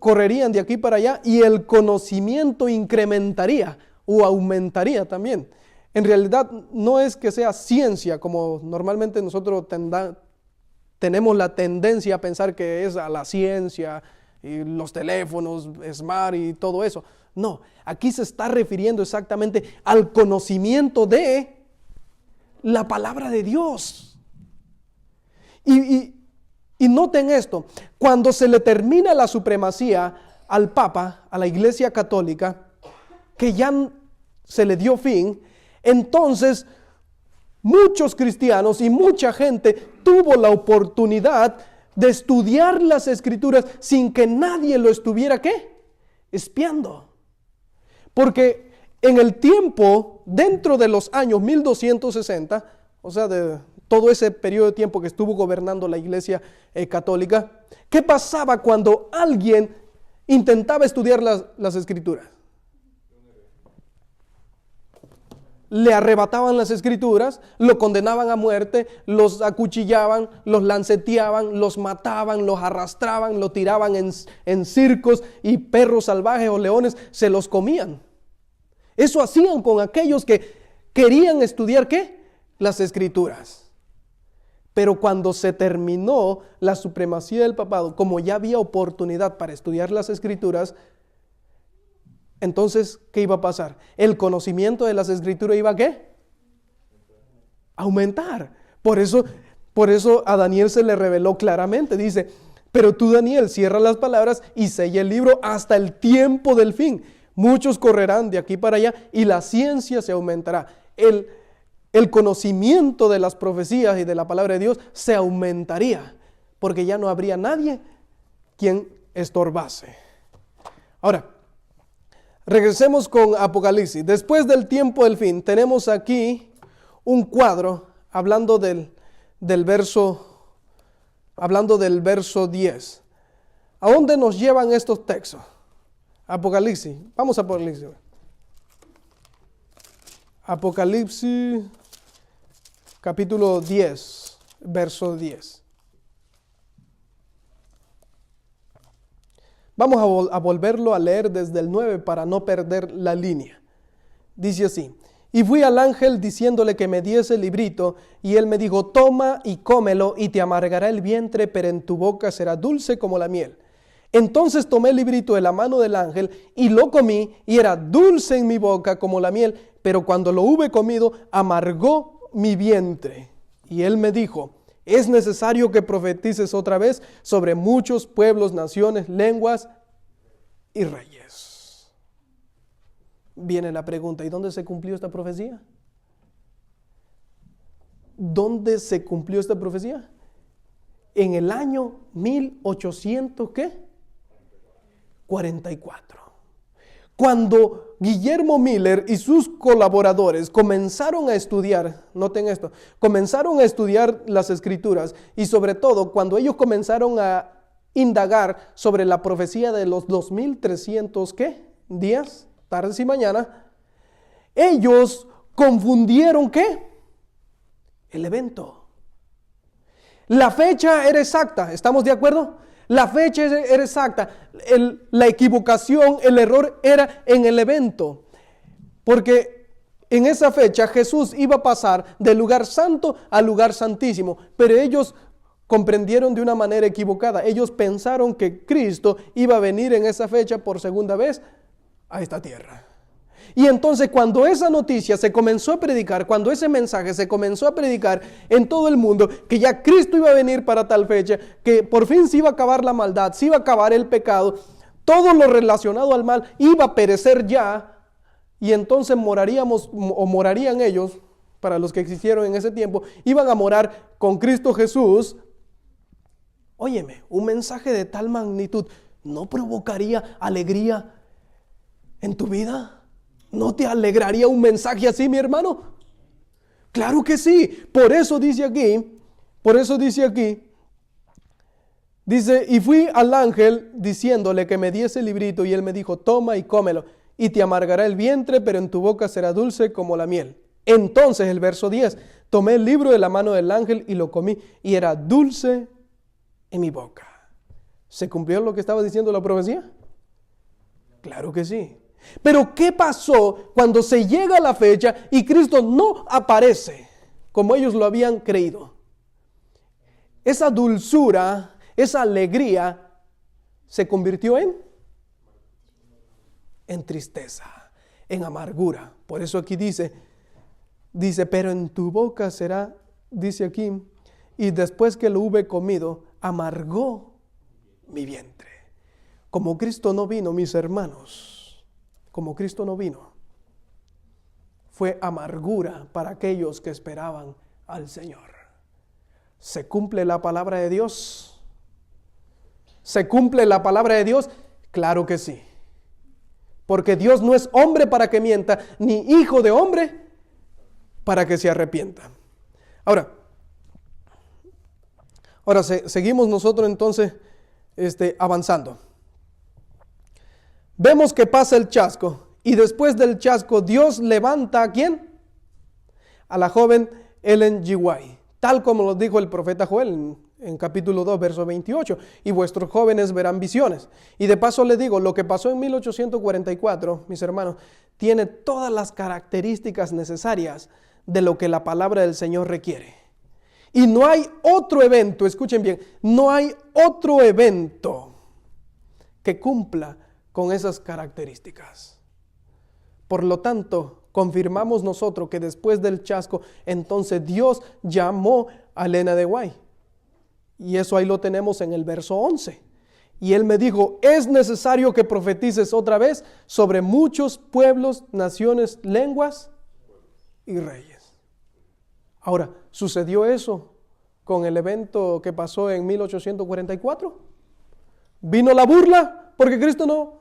correrían de aquí para allá y el conocimiento incrementaría o aumentaría también. En realidad no es que sea ciencia como normalmente nosotros tenemos la tendencia a pensar que es a la ciencia y los teléfonos, smart y todo eso. No, aquí se está refiriendo exactamente al conocimiento de la palabra de Dios. Y noten esto: cuando se le termina la supremacía al Papa, a la Iglesia Católica, que ya se le dio fin, entonces muchos cristianos y mucha gente tuvo la oportunidad de estudiar las Escrituras sin que nadie lo estuviera ¿qué? Espiando. Porque en el tiempo, dentro de los años 1260, o sea, de todo ese periodo de tiempo que estuvo gobernando la Iglesia católica, ¿qué pasaba cuando alguien intentaba estudiar las Escrituras? Le arrebataban las Escrituras, lo condenaban a muerte, los acuchillaban, los lanceteaban, los mataban, los arrastraban, lo tiraban en circos y perros salvajes o leones se los comían. Eso hacían con aquellos que querían estudiar, ¿qué? Las Escrituras. Pero cuando se terminó la supremacía del papado, como ya había oportunidad para estudiar las Escrituras, entonces, ¿qué iba a pasar? El conocimiento de las Escrituras iba a ¿qué? Aumentar. Por eso a Daniel se le reveló claramente. Dice, pero tú, Daniel, cierra las palabras y sella el libro hasta el tiempo del fin. Muchos correrán de aquí para allá y la ciencia se aumentará. El conocimiento de las profecías y de la palabra de Dios se aumentaría, porque ya no habría nadie quien estorbase. Ahora, regresemos con Apocalipsis. Después del tiempo del fin, tenemos aquí un cuadro hablando del verso 10. ¿A dónde nos llevan estos textos? Apocalipsis. Vamos a Apocalipsis. Apocalipsis, capítulo 10, verso 10. Vamos a volverlo a leer desde el 9 para no perder la línea. Dice así: y fui al ángel diciéndole que me diese el librito, y él me dijo, toma y cómelo, y te amargará el vientre, pero en tu boca será dulce como la miel. Entonces tomé el librito de la mano del ángel, y lo comí, y era dulce en mi boca como la miel, pero cuando lo hube comido, amargó mi vientre. Y él me dijo, es necesario que profetices otra vez sobre muchos pueblos, naciones, lenguas y reyes. Viene la pregunta, ¿y dónde se cumplió esta profecía? ¿Dónde se cumplió esta profecía? En el año 1800, ¿qué? 44. Cuando Guillermo Miller y sus colaboradores comenzaron a estudiar, noten esto, comenzaron a estudiar las Escrituras, y sobre todo cuando ellos comenzaron a indagar sobre la profecía de los 2300 ¿qué? Días, tardes y mañana, ellos confundieron ¿qué? El evento. La fecha era exacta, ¿estamos de acuerdo? La fecha era exacta, la equivocación, el error era en el evento, porque en esa fecha Jesús iba a pasar del lugar santo al lugar santísimo, pero ellos comprendieron de una manera equivocada. Ellos pensaron que Cristo iba a venir en esa fecha por segunda vez a esta tierra. Y entonces cuando esa noticia se comenzó a predicar, cuando ese mensaje se comenzó a predicar en todo el mundo, que ya Cristo iba a venir para tal fecha, que por fin se iba a acabar la maldad, se iba a acabar el pecado, todo lo relacionado al mal iba a perecer ya, y entonces morarían ellos, para los que existieron en ese tiempo, iban a morar con Cristo Jesús. Óyeme, un mensaje de tal magnitud, ¿no provocaría alegría en tu vida? ¿No te alegraría un mensaje así, mi hermano? Claro que sí. Por eso dice aquí, dice, y fui al ángel diciéndole que me diese el librito, y él me dijo, toma y cómelo, y te amargará el vientre, pero en tu boca será dulce como la miel. Entonces, el verso 10, tomé el libro de la mano del ángel y lo comí, y era dulce en mi boca. ¿Se cumplió lo que estaba diciendo la profecía? Claro que sí. Pero ¿qué pasó cuando se llega a la fecha y Cristo no aparece como ellos lo habían creído? Esa dulzura, esa alegría se convirtió en tristeza, en amargura. Por eso aquí dice, pero en tu boca será, dice aquí, y después que lo hube comido, amargó mi vientre. Como Cristo no vino, mis hermanos, como Cristo no vino, fue amargura para aquellos que esperaban al Señor. ¿Se cumple la palabra de Dios? ¿Se cumple la palabra de Dios? Claro que sí. porque Dios no es hombre para que mienta, ni hijo de hombre para que se arrepienta. Ahora seguimos nosotros entonces avanzando. Vemos que pasa el chasco, y después del chasco Dios levanta ¿a quién? A la joven Ellen G. White, tal como lo dijo el profeta Joel en capítulo 2, verso 28, y vuestros jóvenes verán visiones. Y de paso les digo, lo que pasó en 1844, mis hermanos, tiene todas las características necesarias de lo que la palabra del Señor requiere. Y no hay otro evento, escuchen bien, no hay otro evento que cumpla con esas características. Por lo tanto, confirmamos nosotros que después del chasco, entonces Dios llamó a Elena de White. Y eso ahí lo tenemos en el verso 11. Y él me dijo, es necesario que profetices otra vez sobre muchos pueblos, naciones, lenguas y reyes. Ahora, ¿sucedió eso con el evento que pasó en 1844? ¿Vino la burla? Porque Cristo no.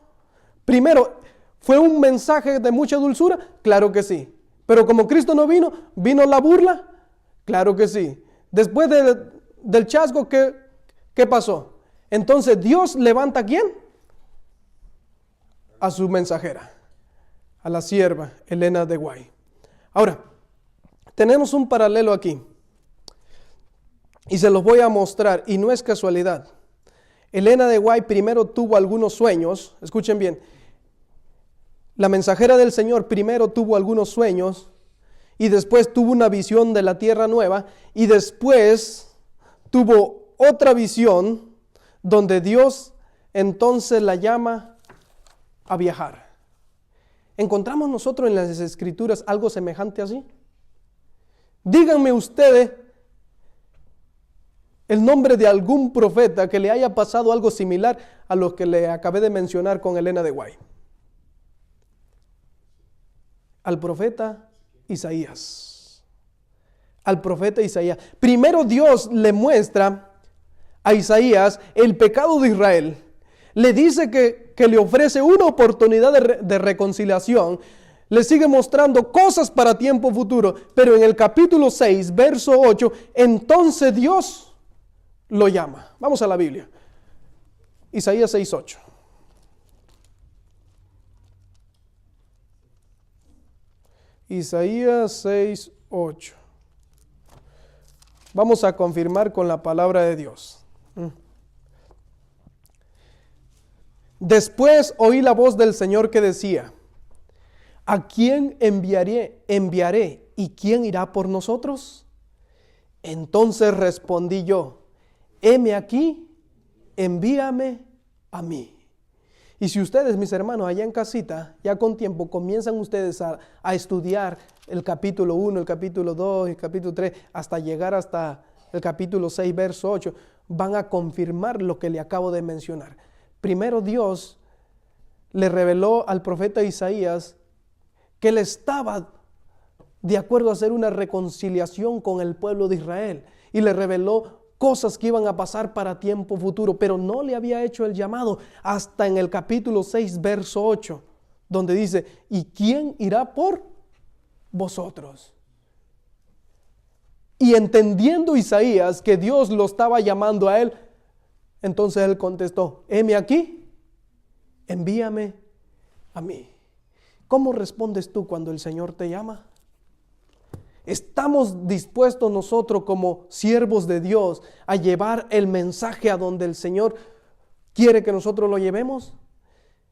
Primero, ¿fue un mensaje de mucha dulzura? Claro que sí. Pero como Cristo no vino, ¿vino la burla? Claro que sí. Después del chasco, ¿qué pasó? Entonces Dios levanta ¿a quién? A su mensajera, a la sierva Elena de White. Ahora, tenemos un paralelo aquí. Y se los voy a mostrar, y no es casualidad. Elena de White primero tuvo algunos sueños, escuchen bien. La mensajera del Señor primero tuvo algunos sueños, y después tuvo una visión de la tierra nueva, y después tuvo otra visión donde Dios entonces la llama a viajar. ¿Encontramos nosotros en las Escrituras algo semejante así? Díganme ustedes el nombre de algún profeta que le haya pasado algo similar a lo que le acabé de mencionar con Elena de White. Al profeta Isaías. Al profeta Isaías. Primero Dios le muestra a Isaías el pecado de Israel. Le dice que le ofrece una oportunidad de reconciliación. Le sigue mostrando cosas para tiempo futuro. Pero en el capítulo 6, verso 8, entonces Dios lo llama. Vamos a la Biblia. Isaías 6:8. Isaías 6:8. Vamos a confirmar con la palabra de Dios. Después oí la voz del Señor que decía, ¿a quién enviaré? ¿Y quién irá por nosotros? Entonces respondí yo, heme aquí, envíame a mí. Y si ustedes, mis hermanos, allá en casita, ya con tiempo, comienzan ustedes a estudiar el capítulo 1, el capítulo 2, el capítulo 3, hasta llegar hasta el capítulo 6, verso 8, van a confirmar lo que le acabo de mencionar. Primero Dios le reveló al profeta Isaías que él estaba de acuerdo a hacer una reconciliación con el pueblo de Israel. Y le reveló cosas que iban a pasar para tiempo futuro, pero no le había hecho el llamado hasta en el capítulo 6, verso 8, donde dice, ¿y quién irá por vosotros? Y entendiendo Isaías que Dios lo estaba llamando a él, entonces él contestó, heme aquí, envíame a mí. ¿Cómo respondes tú cuando el Señor te llama? ¿Estamos dispuestos nosotros como siervos de Dios a llevar el mensaje a donde el Señor quiere que nosotros lo llevemos?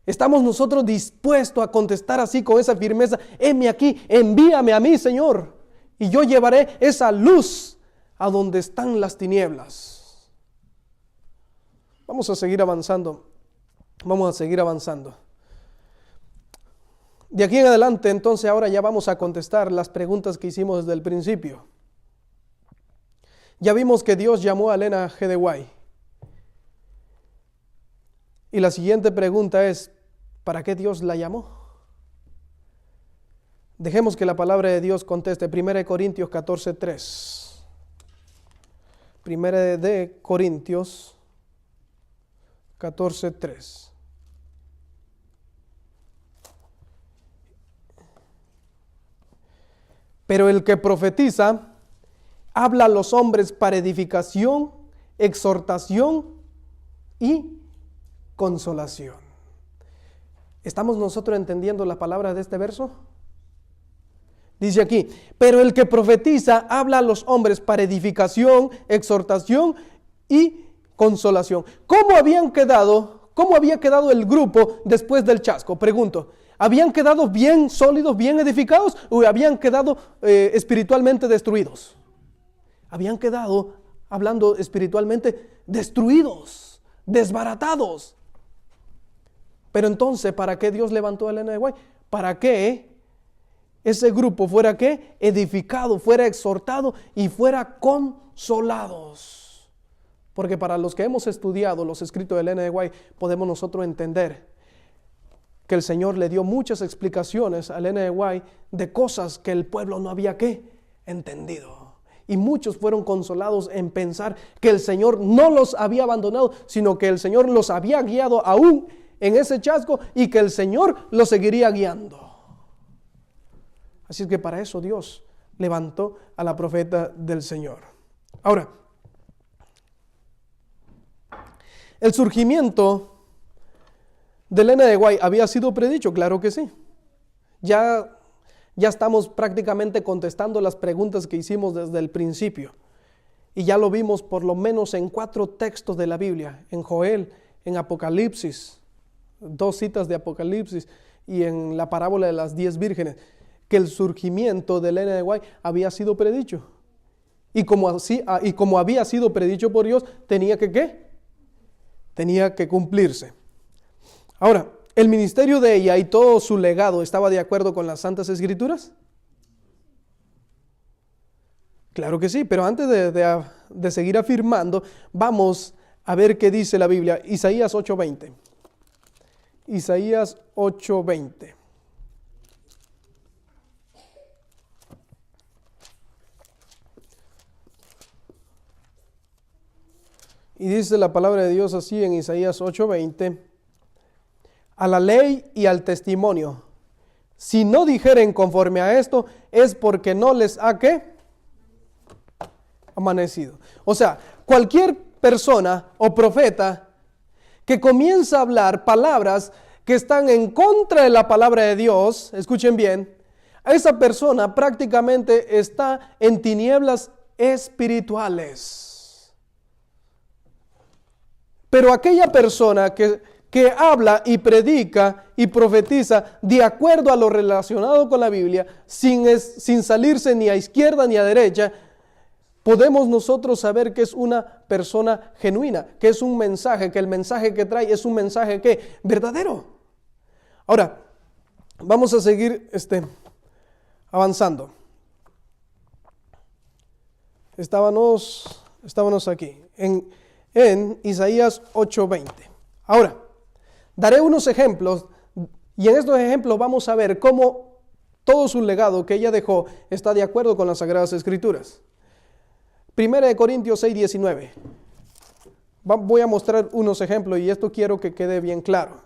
¿Estamos nosotros dispuestos a contestar así con esa firmeza? Heme aquí, envíame a mí, Señor, y yo llevaré esa luz a donde están las tinieblas. Vamos a seguir avanzando. De aquí en adelante, entonces, ahora ya vamos a contestar las preguntas que hicimos desde el principio. Ya vimos que Dios llamó a Elena G. de White. Y la siguiente pregunta es, ¿para qué Dios la llamó? Dejemos que la palabra de Dios conteste. 1 Corintios 14:3. 1 de Corintios 14:3. Pero el que profetiza habla a los hombres para edificación, exhortación y consolación. ¿Estamos nosotros entendiendo la palabra de este verso? Dice aquí, pero el que profetiza habla a los hombres para edificación, exhortación y consolación. ¿Cómo había quedado el grupo después del chasco? Pregunto, ¿habían quedado bien sólidos, bien edificados o habían quedado espiritualmente destruidos? Habían quedado, hablando espiritualmente, destruidos, desbaratados. Pero entonces, ¿para qué Dios levantó a Elena de White? ¿Para qué ese grupo fuera ¿qué? Edificado, fuera exhortado y fuera consolados? Porque para los que hemos estudiado los escritos de Elena de White, podemos nosotros entender que el Señor le dio muchas explicaciones a Elena de White de cosas que el pueblo no había entendido. Y muchos fueron consolados en pensar que el Señor no los había abandonado, sino que el Señor los había guiado aún en ese chasco y que el Señor los seguiría guiando. Así es que para eso Dios levantó a la profeta del Señor. Ahora, el surgimiento de Elena de White había sido predicho, claro que sí. Ya estamos prácticamente contestando las preguntas que hicimos desde el principio. Y ya lo vimos por lo menos en 4 textos de la Biblia, en Joel, en Apocalipsis, 2 citas de Apocalipsis y en la parábola de las 10 vírgenes, que el surgimiento de Elena de White había sido predicho. Y como había sido predicho por Dios, tenía que ¿qué? Tenía que cumplirse. Ahora, ¿el ministerio de ella y todo su legado estaba de acuerdo con las Santas Escrituras? Claro que sí, pero antes de seguir afirmando, vamos a ver qué dice la Biblia. Isaías 8:20. Isaías 8:20. Y dice la palabra de Dios así en Isaías 8:20. A la ley y al testimonio, si no dijeren conforme a esto, es porque no les ha ¿qué? Amanecido. O sea, cualquier persona o profeta que comienza a hablar palabras que están en contra de la palabra de Dios, escuchen bien, a esa persona prácticamente está en tinieblas espirituales. Pero aquella persona que habla y predica y profetiza de acuerdo a lo relacionado con la Biblia, sin salirse ni a izquierda ni a derecha, podemos nosotros saber que es una persona genuina, que es un mensaje, que el mensaje que trae es un mensaje que verdadero. Ahora, vamos a seguir avanzando. Estábamos aquí, en Isaías 8:20. Ahora, daré unos ejemplos y en estos ejemplos vamos a ver cómo todo su legado que ella dejó está de acuerdo con las Sagradas Escrituras. 1 Corintios 6:19. Voy a mostrar unos ejemplos y esto quiero que quede bien claro.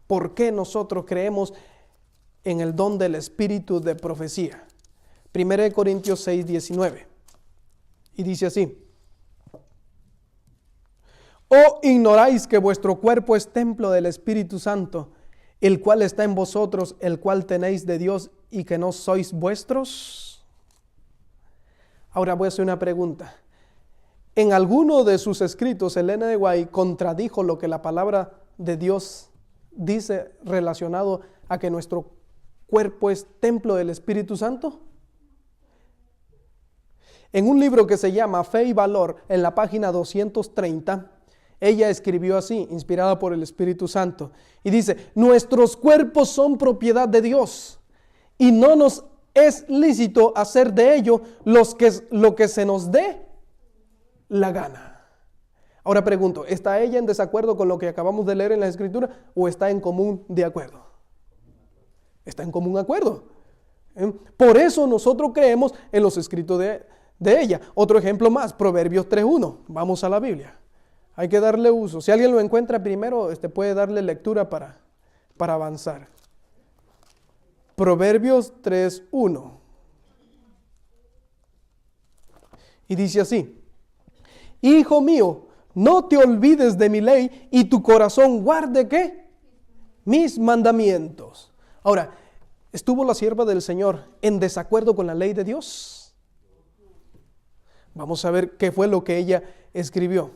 ¿Por qué nosotros creemos en el don del espíritu de profecía? 1 Corintios 6:19. Y dice así: ¿O ignoráis que vuestro cuerpo es templo del Espíritu Santo, el cual está en vosotros, el cual tenéis de Dios y que no sois vuestros? Ahora voy a hacer una pregunta. En alguno de sus escritos, Elena de White contradijo lo que la palabra de Dios dice relacionado a que nuestro cuerpo es templo del Espíritu Santo. En un libro que se llama Fe y Valor, en la página 230, ella escribió así, inspirada por el Espíritu Santo, y dice: nuestros cuerpos son propiedad de Dios y no nos es lícito hacer de ello lo que se nos dé la gana. Ahora pregunto, ¿está ella en desacuerdo con lo que acabamos de leer en la Escritura o está en común de acuerdo? Está en común acuerdo. Por eso nosotros creemos en los escritos de ella. Otro ejemplo más, Proverbios 3:1. Vamos a la Biblia. Hay que darle uso. Si alguien lo encuentra primero, puede darle lectura para avanzar. Proverbios 3:1. Y dice así: Hijo mío, no te olvides de mi ley y tu corazón guarde ¿qué? Mis mandamientos. Ahora, ¿estuvo la sierva del Señor en desacuerdo con la ley de Dios? Vamos a ver qué fue lo que ella escribió.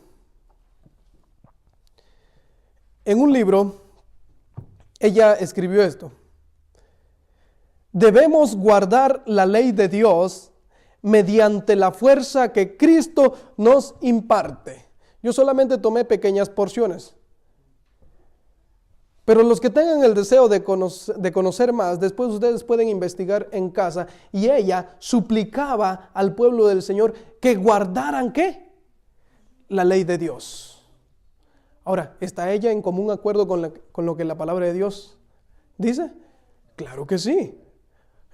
En un libro, ella escribió esto: debemos guardar la ley de Dios mediante la fuerza que Cristo nos imparte. Yo solamente tomé pequeñas porciones. Pero los que tengan el deseo de conocer más, después ustedes pueden investigar en casa. Y ella suplicaba al pueblo del Señor que guardaran ¿qué? La ley de Dios. Ahora, ¿está ella en común acuerdo con lo que la palabra de Dios dice? Claro que sí.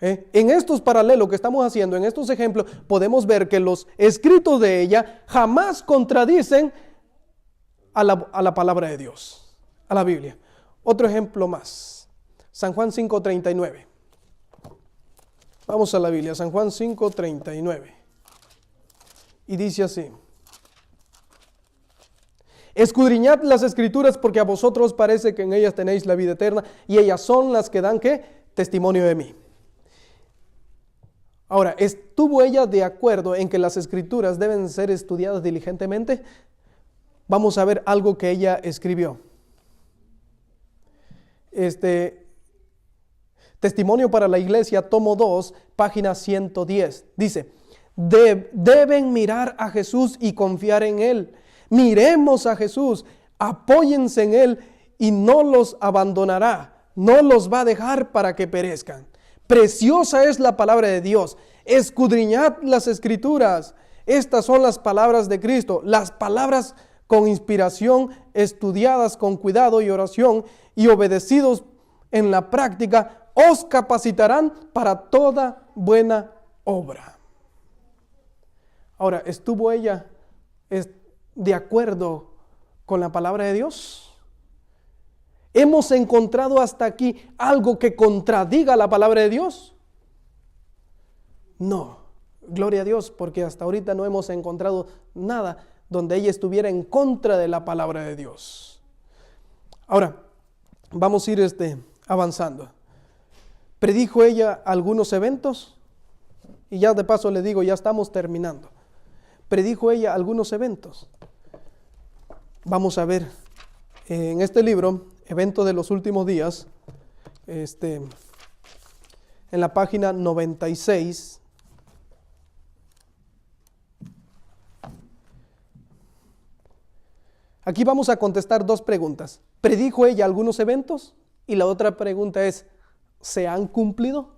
En estos paralelos que estamos haciendo, en estos ejemplos, podemos ver que los escritos de ella jamás contradicen a la palabra de Dios, a la Biblia. Otro ejemplo más, San Juan 5:39. Vamos a la Biblia, San Juan 5:39. Y dice así: escudriñad las escrituras porque a vosotros parece que en ellas tenéis la vida eterna y ellas son las que dan ¿qué? Testimonio de mí. Ahora, ¿estuvo ella de acuerdo en que las escrituras deben ser estudiadas diligentemente? Vamos a ver algo que ella escribió. Testimonio para la Iglesia, tomo 2, página 110. Dice: deben mirar a Jesús y confiar en Él. Miremos a Jesús, apóyense en Él y no los abandonará, no los va a dejar para que perezcan. Preciosa es la palabra de Dios. Escudriñad las escrituras. Estas son las palabras de Cristo, las palabras con inspiración, estudiadas con cuidado y oración y obedecidos en la práctica, os capacitarán para toda buena obra. Ahora, ¿estuvo ella de acuerdo con la palabra de Dios? ¿Hemos encontrado hasta aquí algo que contradiga la palabra de Dios? No, gloria a Dios, porque hasta ahorita no hemos encontrado nada donde ella estuviera en contra de la palabra de Dios. Ahora, vamos a ir avanzando. ¿Predijo ella algunos eventos? Y ya de paso le digo, ya estamos terminando. ¿Predijo ella algunos eventos? Vamos a ver en este libro, Evento de los Últimos Días, en la página 96. Aquí vamos a contestar dos preguntas. ¿Predijo ella algunos eventos? Y la otra pregunta es, ¿se han cumplido?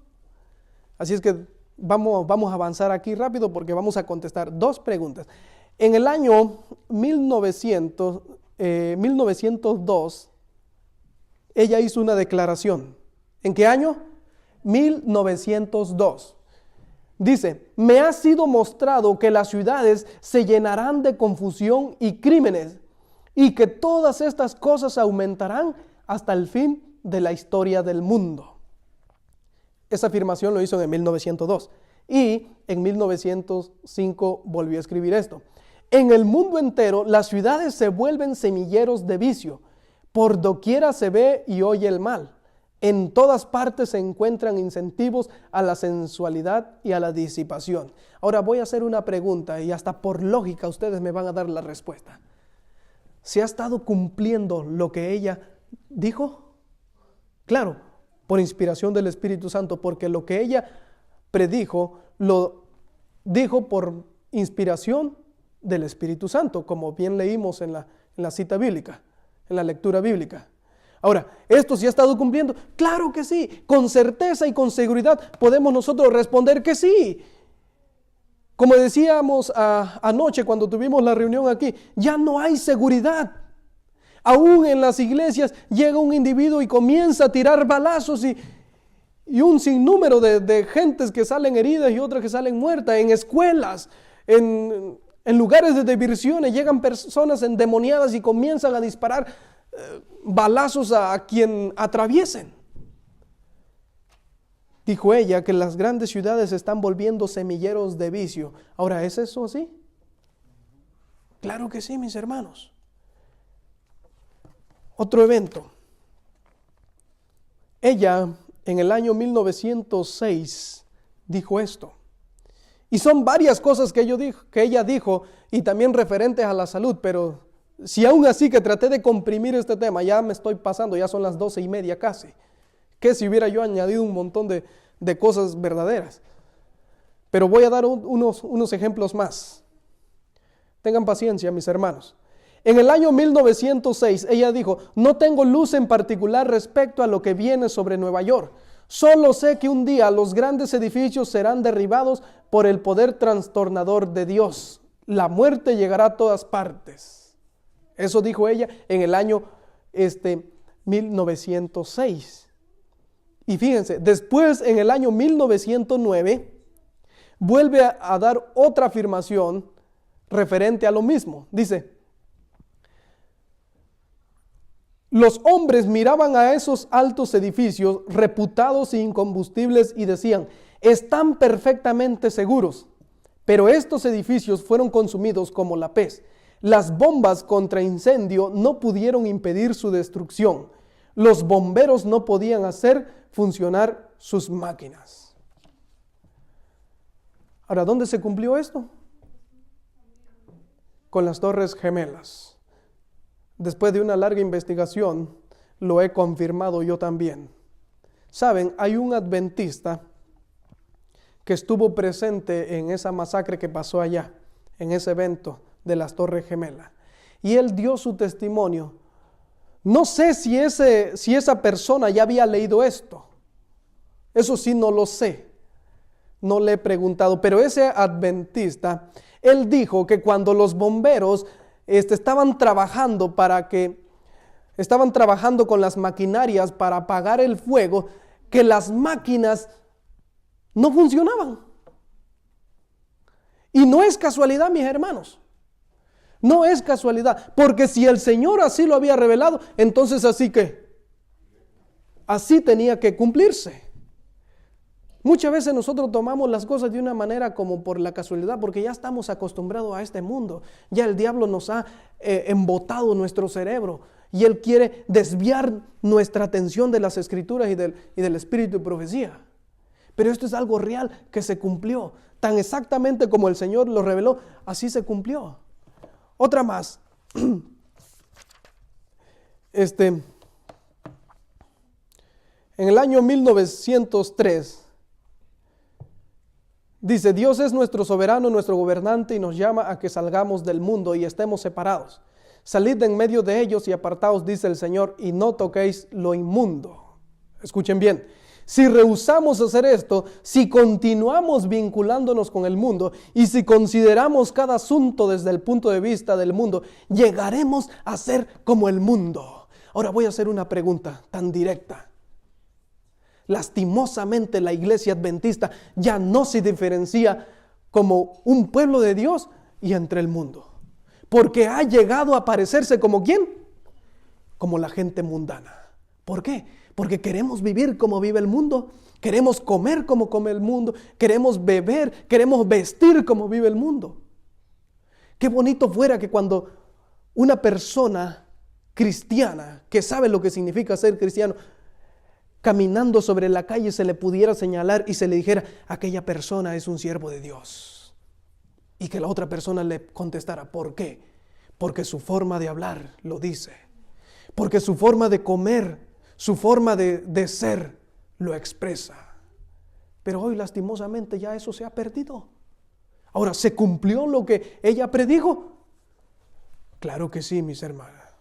Así es que vamos a avanzar aquí rápido porque vamos a contestar dos preguntas. En el año 1902, ella hizo una declaración. ¿En qué año? 1902. Dice: me ha sido mostrado que las ciudades se llenarán de confusión y crímenes, y que todas estas cosas aumentarán hasta el fin de la historia del mundo. Esa afirmación lo hizo en 1902. Y en 1905 volvió a escribir esto: en el mundo entero las ciudades se vuelven semilleros de vicio. Por doquiera se ve y oye el mal. En todas partes se encuentran incentivos a la sensualidad y a la disipación. Ahora voy a hacer una pregunta y hasta por lógica ustedes me van a dar la respuesta. ¿Se ha estado cumpliendo lo que ella dijo? Claro, por inspiración del Espíritu Santo, porque lo que ella predijo, lo dijo por inspiración del Espíritu Santo, como bien leímos en la cita bíblica, en la lectura bíblica. Ahora, ¿esto sí ha estado cumpliendo? Claro que sí, con certeza y con seguridad podemos nosotros responder que sí. Como decíamos anoche cuando tuvimos la reunión aquí, ya no hay seguridad. Aún en las iglesias llega un individuo y comienza a tirar balazos y un sinnúmero de gentes que salen heridas y otras que salen muertas. En escuelas, en lugares de diversiones, llegan personas endemoniadas y comienzan a disparar balazos a quien atraviesen. Dijo ella que las grandes ciudades se están volviendo semilleros de vicio. Ahora, ¿es eso así? Claro que sí, mis hermanos. Otro evento. Ella, en el año 1906, dijo esto. Y son varias cosas que ella dijo, y también referentes a la salud, pero si aún así que traté de comprimir este tema, ya me estoy pasando, ya son las 12:30 casi. Que si hubiera yo añadido un montón de cosas verdaderas. Pero voy a dar unos ejemplos más. Tengan paciencia, mis hermanos. En el año 1906, ella dijo, no tengo luz en particular respecto a lo que viene sobre Nueva York. Solo sé que un día los grandes edificios serán derribados por el poder trastornador de Dios. La muerte llegará a todas partes. Eso dijo ella en el año 1906. Y fíjense, después en el año 1909, vuelve a dar otra afirmación referente a lo mismo. Dice, los hombres miraban a esos altos edificios reputados e incombustibles y decían, están perfectamente seguros, pero estos edificios fueron consumidos como la pez. Las bombas contra incendio no pudieron impedir su destrucción. Los bomberos no podían hacer funcionar sus máquinas. Ahora, ¿dónde se cumplió esto? Con las Torres Gemelas. Después de una larga investigación, lo he confirmado yo también. Saben, hay un adventista que estuvo presente en esa masacre que pasó allá, en ese evento de las Torres Gemelas. Y él dio su testimonio. No sé si esa persona ya había leído esto. Eso sí no lo sé. No le he preguntado. Pero ese adventista, él dijo que cuando los bomberos estaban trabajando con las maquinarias para apagar el fuego, que las máquinas no funcionaban. Y no es casualidad, mis hermanos. No es casualidad, porque si el Señor así lo había revelado, entonces así tenía que cumplirse. Muchas veces nosotros tomamos las cosas de una manera como por la casualidad, porque ya estamos acostumbrados a este mundo. Ya el diablo nos ha embotado nuestro cerebro y él quiere desviar nuestra atención de las Escrituras y del Espíritu de profecía. Pero esto es algo real que se cumplió. Tan exactamente como el Señor lo reveló, así se cumplió. Otra más. En el año 1903, dice, Dios es nuestro soberano, nuestro gobernante y nos llama a que salgamos del mundo y estemos separados. Salid de en medio de ellos y apartaos, dice el Señor, y no toquéis lo inmundo. Escuchen bien. Si rehusamos hacer esto, si continuamos vinculándonos con el mundo y si consideramos cada asunto desde el punto de vista del mundo, llegaremos a ser como el mundo. Ahora voy a hacer una pregunta tan directa. Lastimosamente la iglesia adventista ya no se diferencia como un pueblo de Dios y entre el mundo. Porque ha llegado a parecerse como ¿quién? Como la gente mundana. ¿Por qué? Porque queremos vivir como vive el mundo, queremos comer como come el mundo, queremos beber, queremos vestir como vive el mundo. Qué bonito fuera que cuando una persona cristiana, que sabe lo que significa ser cristiano, caminando sobre la calle se le pudiera señalar y se le dijera, aquella persona es un siervo de Dios. Y que la otra persona le contestara, ¿por qué? Porque su forma de hablar lo dice. Porque su forma de comer, su forma de ser lo expresa. Pero hoy lastimosamente ya eso se ha perdido. Ahora, ¿se cumplió lo que ella predijo? Claro que sí, mis hermanas.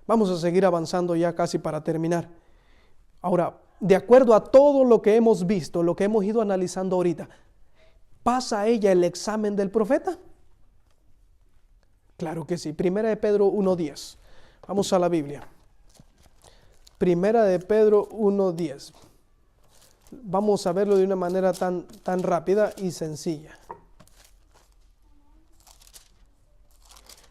Vamos a seguir avanzando ya casi para terminar. Ahora, de acuerdo a todo lo que hemos visto, lo que hemos ido analizando ahorita, ¿pasa ella el examen del profeta? Claro que sí. Primera de Pedro 1:10. Vamos a la Biblia. Primera de Pedro 1:10. Vamos a verlo de una manera tan rápida y sencilla.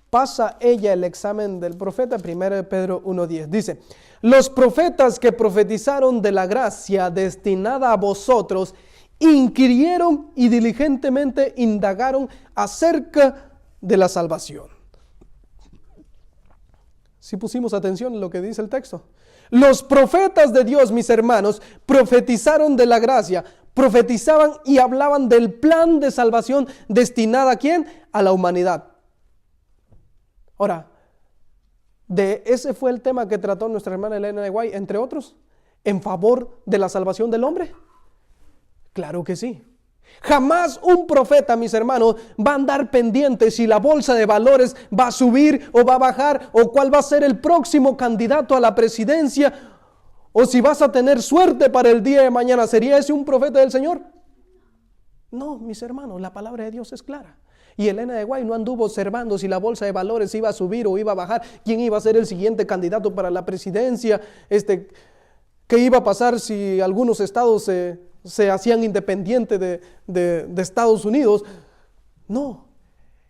¿Pasa ella el examen del profeta? Primera de Pedro 1:10. Dice, Los profetas que profetizaron de la gracia destinada a vosotros, inquirieron y diligentemente indagaron acerca de la salvación. Si pusimos atención en lo que dice el texto. Los profetas de Dios, mis hermanos, profetizaron de la gracia, profetizaban y hablaban del plan de salvación destinada ¿a quién? A la humanidad. Ahora, ese fue el tema que trató nuestra hermana Elena de White, entre otros, en favor de la salvación del hombre. Claro que sí. Jamás un profeta, mis hermanos, va a andar pendiente si la bolsa de valores va a subir o va a bajar, o cuál va a ser el próximo candidato a la presidencia, o si vas a tener suerte para el día de mañana. ¿Sería ese un profeta del Señor? No, mis hermanos, la palabra de Dios es clara. Y Elena de White no anduvo observando si la bolsa de valores iba a subir o iba a bajar, quién iba a ser el siguiente candidato para la presidencia, qué iba a pasar si algunos estados se hacían independientes de Estados Unidos. No,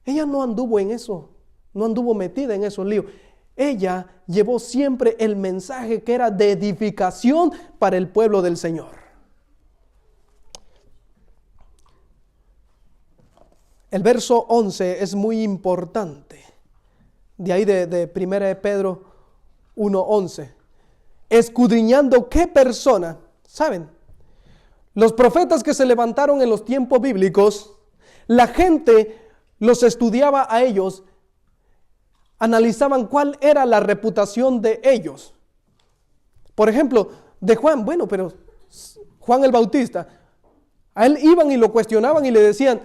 ella no anduvo en eso, no anduvo metida en esos líos. Ella llevó siempre el mensaje que era de edificación para el pueblo del Señor. El verso 11 es muy importante. De ahí de 1 de Pedro 1:11. Escudriñando qué persona, ¿saben? Los profetas que se levantaron en los tiempos bíblicos, la gente los estudiaba a ellos, analizaban cuál era la reputación de ellos. Por ejemplo, de Juan, bueno, pero Juan el Bautista, a él iban y lo cuestionaban y le decían,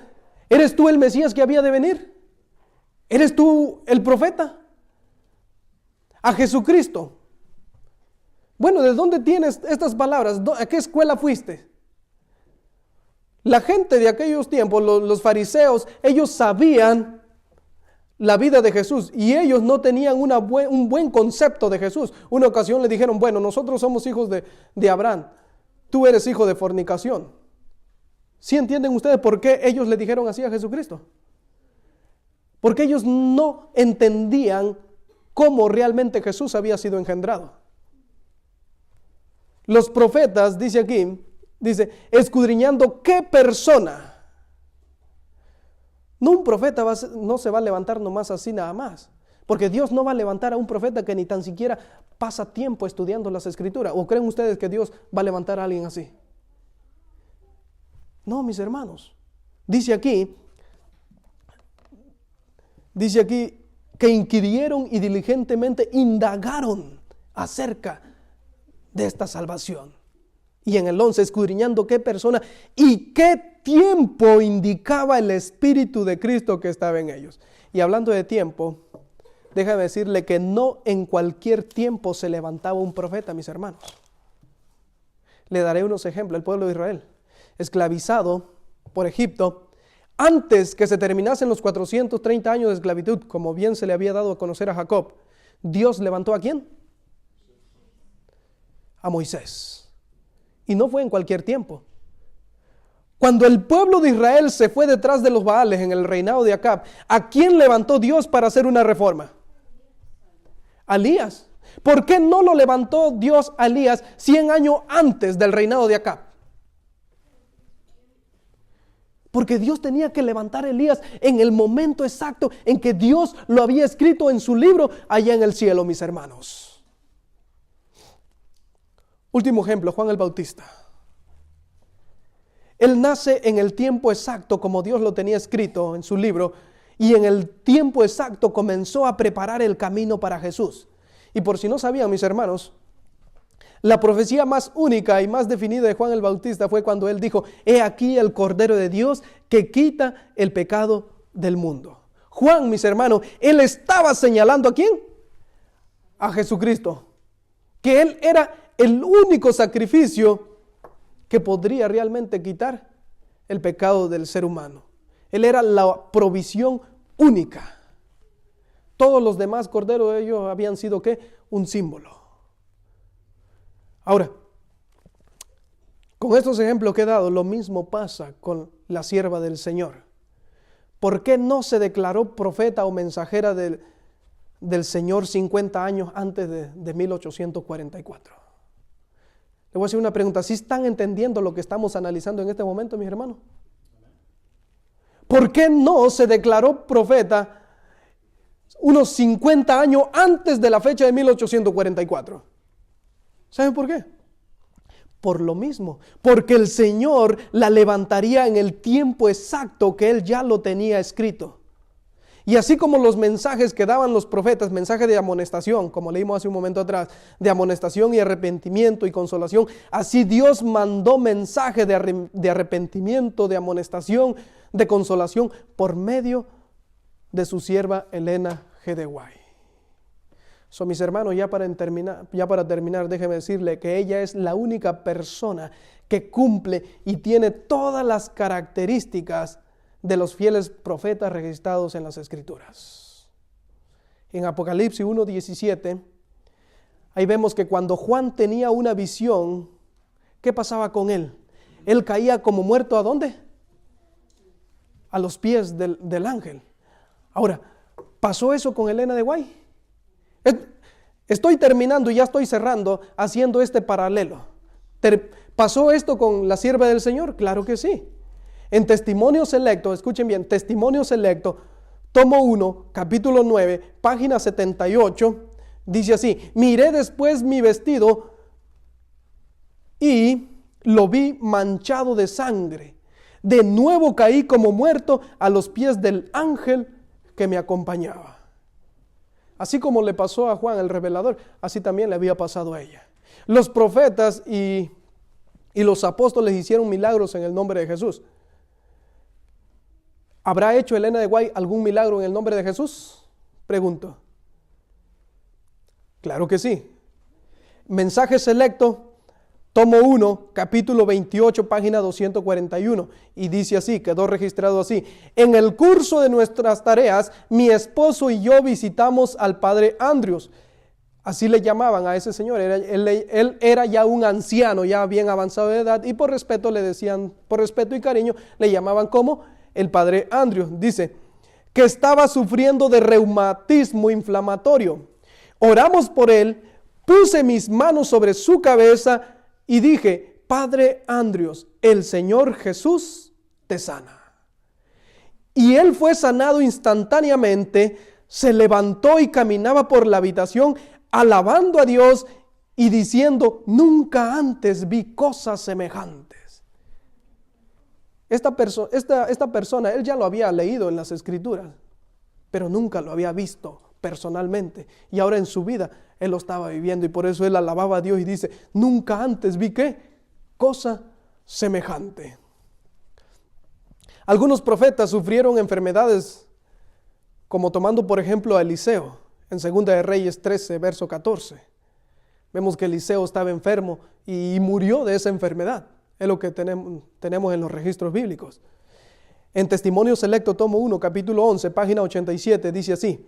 ¿eres tú el Mesías que había de venir? ¿Eres tú el profeta? A Jesucristo. Bueno, ¿de dónde tienes estas palabras? ¿A qué escuela fuiste? La gente de aquellos tiempos, los fariseos, ellos sabían la vida de Jesús y ellos no tenían un buen concepto de Jesús. Una ocasión le dijeron, bueno, nosotros somos hijos de Abraham, tú eres hijo de fornicación. ¿Sí entienden ustedes por qué ellos le dijeron así a Jesucristo? Porque ellos no entendían cómo realmente Jesús había sido engendrado. Los profetas, dice aquí, escudriñando qué persona. No, un profeta no se va a levantar nomás así nada más. Porque Dios no va a levantar a un profeta que ni tan siquiera pasa tiempo estudiando las Escrituras. ¿O creen ustedes que Dios va a levantar a alguien así? No, mis hermanos. Dice aquí que inquirieron y diligentemente indagaron acerca de esta salvación. Y en el 11, escudriñando qué persona y qué tiempo indicaba el Espíritu de Cristo que estaba en ellos. Y hablando de tiempo, déjame decirle que no en cualquier tiempo se levantaba un profeta, mis hermanos. Le daré unos ejemplos. El pueblo de Israel, esclavizado por Egipto, antes que se terminasen los 430 años de esclavitud, como bien se le había dado a conocer a Jacob, Dios levantó ¿a quién? A Moisés. Y no fue en cualquier tiempo. Cuando el pueblo de Israel se fue detrás de los Baales en el reinado de Acab, ¿a quién levantó Dios para hacer una reforma? A Elías. ¿Por qué no lo levantó Dios a Elías 100 años antes del reinado de Acab? Porque Dios tenía que levantar a Elías en el momento exacto en que Dios lo había escrito en su libro allá en el cielo, mis hermanos. Último ejemplo, Juan el Bautista. Él nace en el tiempo exacto como Dios lo tenía escrito en su libro, y en el tiempo exacto comenzó a preparar el camino para Jesús. Y por si no sabían, mis hermanos, la profecía más única y más definida de Juan el Bautista fue cuando él dijo, he aquí el Cordero de Dios que quita el pecado del mundo. Juan, mis hermanos, él estaba señalando ¿a quién? A Jesucristo, que él era el único sacrificio que podría realmente quitar el pecado del ser humano. Él era la provisión única. Todos los demás corderos de ellos habían sido ¿qué? Un símbolo. Ahora, con estos ejemplos que he dado, lo mismo pasa con la sierva del Señor. ¿Por qué no se declaró profeta o mensajera de del Señor 50 años antes de 1844. Le voy a hacer una pregunta. ¿Sí están entendiendo lo que estamos analizando en este momento, mis hermanos? ¿Por qué no se declaró profeta unos 50 años antes de la fecha de 1844? ¿Saben por qué? Por lo mismo, porque el Señor la levantaría en el tiempo exacto que Él ya lo tenía escrito. Y así como los mensajes que daban los profetas, mensajes de amonestación, como leímos hace un momento atrás, de amonestación y arrepentimiento y consolación, así Dios mandó mensaje de arrepentimiento, de amonestación, de consolación, por medio de su sierva Elena G. de White. Mis hermanos, ya para terminar, déjeme decirle que ella es la única persona que cumple y tiene todas las características de los fieles profetas registrados en las Escrituras. En Apocalipsis 1:17, ahí vemos que cuando Juan tenía una visión, ¿qué pasaba con él? Él caía como muerto, ¿a dónde? A los pies del ángel. Ahora, ¿pasó eso con Elena de White? Estoy terminando y ya estoy cerrando haciendo este paralelo. ¿Pasó esto con la sierva del Señor? Claro que sí. En Testimonio Selecto, escuchen bien, Testimonio Selecto, tomo 1, capítulo 9, página 78, dice así: miré después mi vestido y lo vi manchado de sangre. De nuevo caí como muerto a los pies del ángel que me acompañaba. Así como le pasó a Juan el revelador, así también le había pasado a ella. Los profetas y los apóstoles hicieron milagros en el nombre de Jesús. ¿Habrá hecho Elena de White algún milagro en el nombre de Jesús? Pregunto. Claro que sí. Mensaje selecto, tomo 1, capítulo 28, página 241. Y dice así, quedó registrado así: en el curso de nuestras tareas, mi esposo y yo visitamos al padre Andrews. Así le llamaban a ese señor. Él era ya un anciano, ya bien avanzado de edad, y por respeto le decían, por respeto y cariño, le llamaban como el padre Andrews. Dice que estaba sufriendo de reumatismo inflamatorio. Oramos por él, puse mis manos sobre su cabeza y dije: Padre Andrews, el Señor Jesús te sana. Y él fue sanado instantáneamente, se levantó y caminaba por la habitación alabando a Dios y diciendo: nunca antes vi cosas semejantes. Esta persona, él ya lo había leído en las Escrituras, pero nunca lo había visto personalmente. Y ahora en su vida, él lo estaba viviendo, y por eso él alababa a Dios y dice: nunca antes vi ¿qué? Cosa semejante. Algunos profetas sufrieron enfermedades, como tomando por ejemplo a Eliseo, en 2 de Reyes 13, verso 14. Vemos que Eliseo estaba enfermo y murió de esa enfermedad. Es lo que tenemos en los registros bíblicos. En Testimonio Selecto, tomo 1, capítulo 11, página 87, dice así.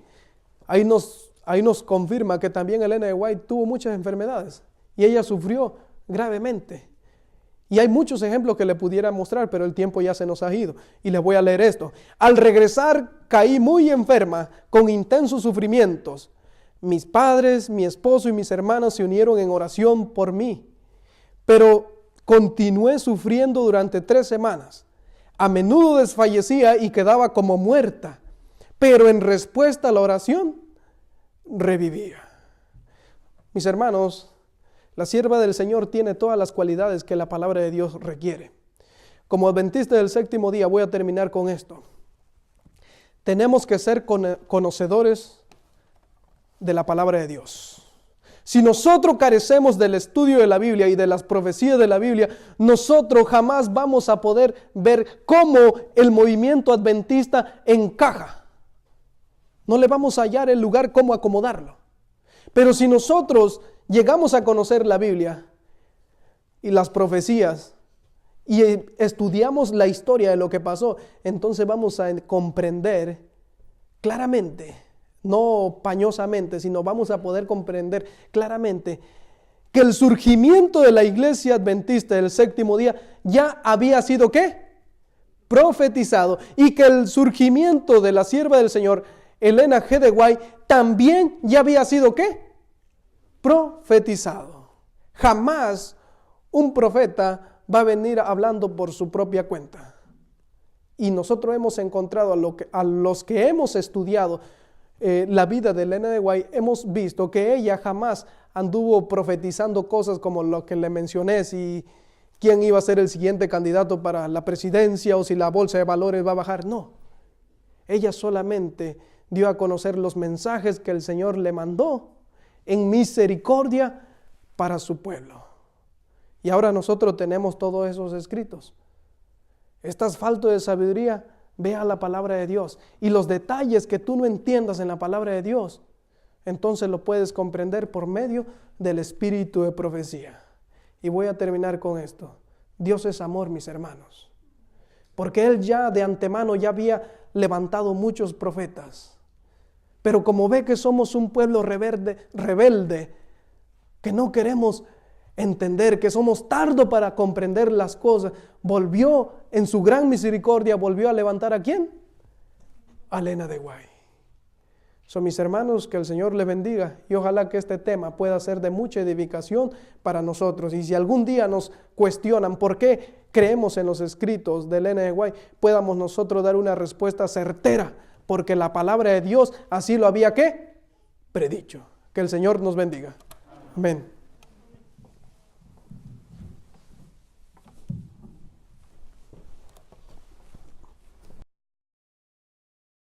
Ahí nos confirma que también Elena de White tuvo muchas enfermedades y ella sufrió gravemente. Y hay muchos ejemplos que le pudiera mostrar, pero el tiempo ya se nos ha ido. Y les voy a leer esto. Al regresar caí muy enferma, con intensos sufrimientos. Mis padres, mi esposo y mis hermanos se unieron en oración por mí. Pero continué sufriendo durante 3 semanas. A menudo desfallecía y quedaba como muerta, pero en respuesta a la oración, revivía. Mis hermanos, la sierva del Señor tiene todas las cualidades que la palabra de Dios requiere. Como adventista del séptimo día, voy a terminar con esto. Tenemos que ser conocedores de la palabra de Dios. Si nosotros carecemos del estudio de la Biblia y de las profecías de la Biblia, nosotros jamás vamos a poder ver cómo el movimiento adventista encaja. No le vamos a hallar el lugar cómo acomodarlo. Pero si nosotros llegamos a conocer la Biblia y las profecías y estudiamos la historia de lo que pasó, entonces vamos a comprender claramente, no pañosamente, sino vamos a poder comprender claramente que el surgimiento de la iglesia adventista del séptimo día ya había sido ¿qué? Profetizado, y que el surgimiento de la sierva del Señor Elena G. de White también ya había sido ¿qué? Profetizado. Jamás un profeta va a venir hablando por su propia cuenta. Y nosotros hemos encontrado a los que hemos estudiado la vida de Elena de White, hemos visto que ella jamás anduvo profetizando cosas como lo que le mencioné, si quién iba a ser el siguiente candidato para la presidencia o si la bolsa de valores va a bajar. No, ella solamente dio a conocer los mensajes que el Señor le mandó en misericordia para su pueblo. Y ahora nosotros tenemos todos esos escritos. ¿Estás falto de sabiduría? Ve a la palabra de Dios. Y los detalles que tú no entiendas en la palabra de Dios, entonces lo puedes comprender por medio del espíritu de profecía. Y voy a terminar con esto. Dios es amor, mis hermanos. Porque Él ya de antemano ya había levantado muchos profetas. Pero como ve que somos un pueblo rebelde, que no queremos entender, que somos tardos para comprender las cosas, volvió en su gran misericordia, volvió a levantar ¿a quién? A Elena de White. Son mis hermanos, que el Señor les bendiga y ojalá que este tema pueda ser de mucha edificación para nosotros. Y si algún día nos cuestionan por qué creemos en los escritos de Elena de White, podamos nosotros dar una respuesta certera, porque la palabra de Dios así lo había ¿qué? Predicho. Que el Señor nos bendiga. Amén.